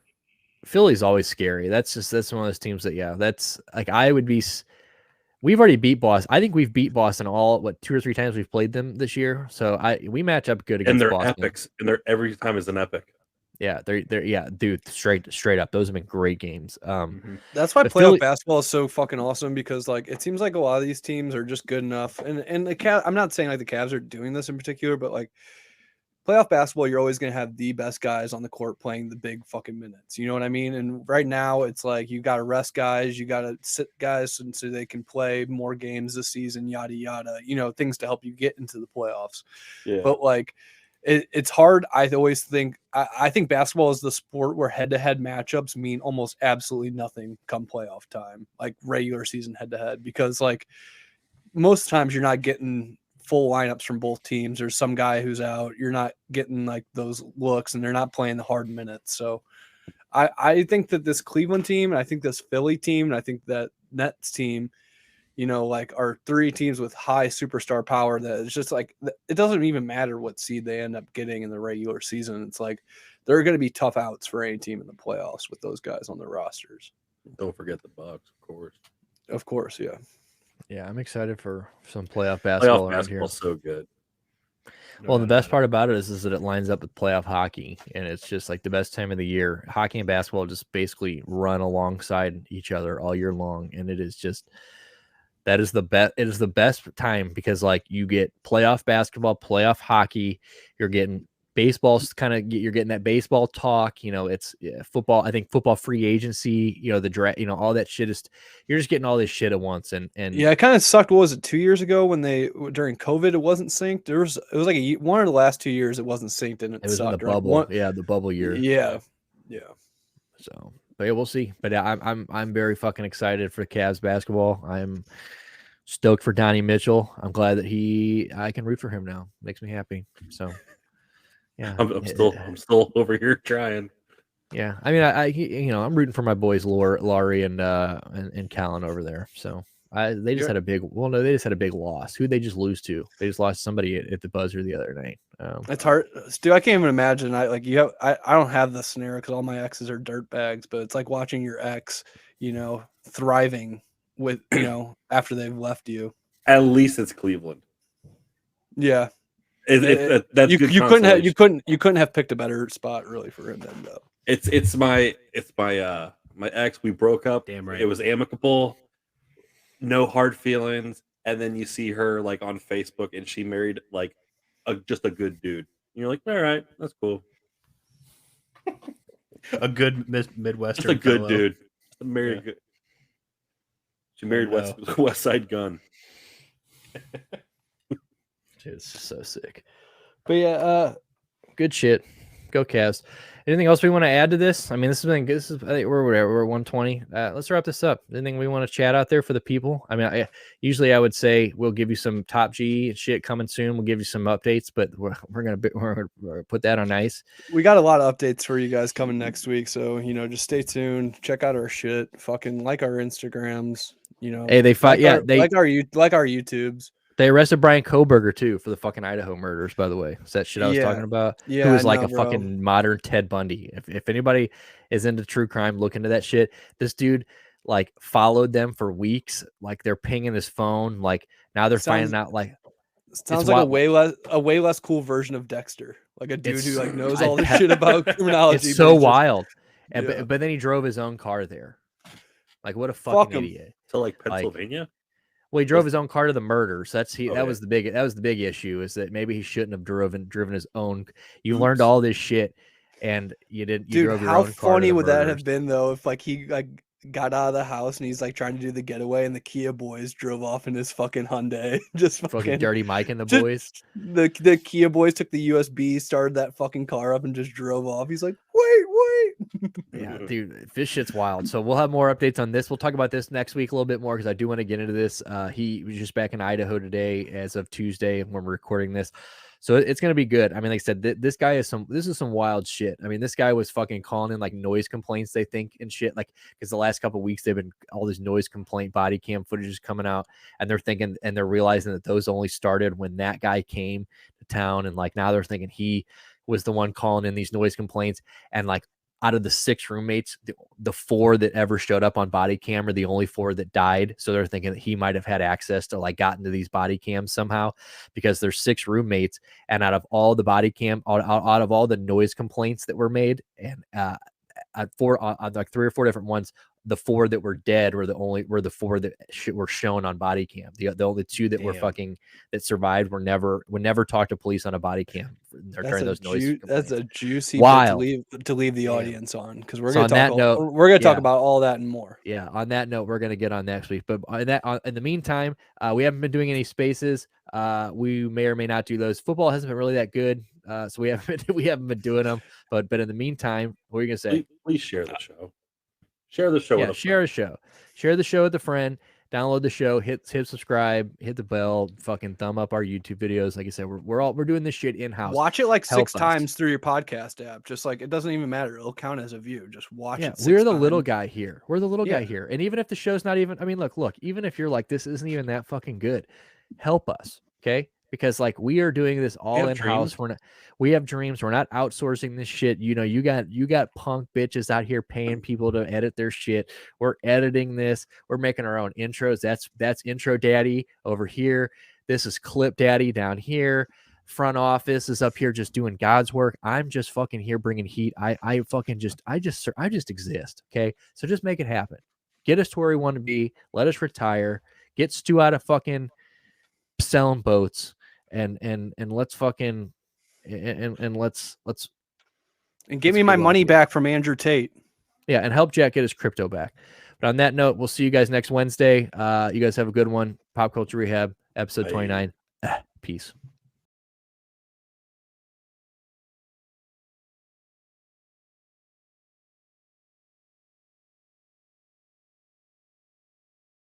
Philly's always scary. That's one of those teams that that's like I would be. We've already beat Boston. I think we've beat Boston 2 or 3 times we've played them this year. So we match up good against Boston. And they're epics. And every time is an epic. Yeah, they're dude, straight up. Those have been great games. That's why playoff basketball is so fucking awesome because like it seems like a lot of these teams are just good enough. And the Cavs, I'm not saying like the Cavs are doing this in particular, but like playoff basketball, you're always going to have the best guys on the court playing the big fucking minutes. You know what I mean? And right now it's like, you got to rest guys, you got to sit guys so they can play more games this season, yada, yada, things to help you get into the playoffs. Yeah. But like, it's hard. I always think, I think basketball is the sport where head-to-head matchups mean almost absolutely nothing come playoff time, like regular season head-to-head, because like most times you're not getting full lineups from both teams. There's some guy who's out. You're not getting like those looks, and they're not playing the hard minutes. So I think that this Cleveland team, and I think this Philly team, and I think that Nets team, like are 3 teams with high superstar power that it's just like, it doesn't even matter what seed they end up getting in the regular season. It's like, they're going to be tough outs for any team in the playoffs with those guys on their rosters. Don't forget the Bucks, of course. Of course. Yeah. Yeah, I'm excited for some playoff basketball around here. So good. Well, the best part about it is that it lines up with playoff hockey, and it's just like the best time of the year. Hockey and basketball just basically run alongside each other all year long, and it is just that is the best. It is the best time because like you get playoff basketball, playoff hockey. You're getting baseball's you're getting that baseball talk. It's football. I think football free agency. The draft. All that shit is. You're just getting all this shit at once, and yeah, it kind of sucked. What was it, 2 years ago when during COVID it wasn't synced? It was like one of the last 2 years it wasn't synced, and it was sucked. in the bubble. The bubble year. Yeah. So, But yeah, we'll see. But I'm very fucking excited for Cavs basketball. I'm stoked for Donnie Mitchell. I'm glad that I can root for him now. Makes me happy. So yeah, I'm still over here trying. Yeah, I mean, I'm rooting for my boys, Laurie and Callan over there. So they just had a big. Well, no, they just had a big loss. Who they just lose to? They just lost somebody at the buzzer the other night. It's hard, dude. I can't even imagine. I don't have this scenario because all my exes are dirt bags. But it's like watching your ex, thriving with after they've left you. At least it's Cleveland. Yeah, that's good you couldn't have picked a better spot really for him then though. It's my my ex. We broke up. Damn right. It was amicable, no hard feelings. And then you see her like on Facebook, and she married like just a good dude. And you're like, all right, that's cool. A good Midwestern. Just a good fellow. dude. Good. She married West Side Gun. It's so sick. But yeah, good shit. Go Cavs. Anything else we want to add to this? I mean, this has been good. I think we're at 120. Let's wrap this up. Anything we want to chat out there for the people? I mean, usually I would say we'll give you some top G shit coming soon. We'll give you some updates, but we're gonna put that on ice. We got a lot of updates for you guys coming next week, so just stay tuned. Check out our shit. Fucking like our Instagrams. Hey, they fight. Like our YouTubes. They arrested Brian Koberger too for the fucking Idaho murders, by the way. Is that shit I was talking about? Yeah, who was like fucking modern Ted Bundy. If anybody is into true crime, look into that shit. This dude like followed them for weeks. Like they're pinging his phone. Like now they're finding out like sounds like a way less cool version of Dexter. Like a dude who like knows all the shit about criminology. It's so wild. But then he drove his own car there. Like what a fucking idiot. To like Pennsylvania. Well, he drove his own car to the murders. That was the big issue is that maybe he shouldn't have driven his own. You learned all this shit, and you didn't. You drove your own car. How funny would that have been though if like he like got out of the house and he's like trying to do the getaway, and the Kia boys drove off in his fucking Hyundai, just fucking Dirty Mike and the boys. The Kia boys took the USB, started that fucking car up, and just drove off. He's like, wait. Yeah, dude, this shit's wild. So we'll have more updates on this. We'll talk about this next week a little bit more because I do want to get into this. He was just back in Idaho today as of Tuesday when we're recording this. So it's going to be good. I mean, like I said, this guy is some wild shit. I mean, this guy was fucking calling in like noise complaints, they think, and shit. Like, because the last couple of weeks they've been all this noise complaint body cam footage is coming out, and they're thinking and they're realizing that those only started when that guy came to town, and like now they're thinking he was the one calling in these noise complaints, and like out of the 6 roommates, the 4 that ever showed up on body cam are the only 4 that died. So they're thinking that he might have had access to like got into these body cams somehow because there's 6 roommates. And out of all the body cam, out of all the noise complaints that were made, and like 3 or 4 different ones, the 4 that were dead were the 4 that were shown on body cam. The only 2 that were fucking that survived would never talk to police on a body cam during those noise. That's a juicy bit to leave the audience on, because we're going to talk about all that and more. Yeah, on that note, we're going to get on next week. But in the meantime, we haven't been doing any spaces. We may or may not do those. Football hasn't been really that good, so we haven't been doing them. But in the meantime, what are you going to say? Please share the show. Share the show. Yeah, share the show with a friend. Download the show. Hit subscribe. Hit the bell. Fucking thumb up our YouTube videos. Like I said, we're doing this shit in house. Watch it like 6 times through your podcast app. Just like it doesn't even matter. It'll count as a view. Just watch it. We're the little guy here. We're the little guy here. And even if the show's not even, I mean, look. Even if you're like, this isn't even that fucking good, help us, okay? Because like we are doing this all in house. We have dreams. We're not outsourcing this shit. You got punk bitches out here paying people to edit their shit. We're editing this. We're making our own intros. That's intro daddy over here. This is clip daddy down here. Front office is up here just doing God's work. I'm just fucking here bringing heat. I just exist. Okay. So just make it happen. Get us to where we want to be. Let us retire. Get Stu out of fucking selling boats. And let's fucking and let's give me my money back from Andrew Tate. Yeah, and help Jack get his crypto back. But on that note, we'll see you guys next Wednesday. You guys have a good one. Pop Culture Rehab, episode 29. Peace.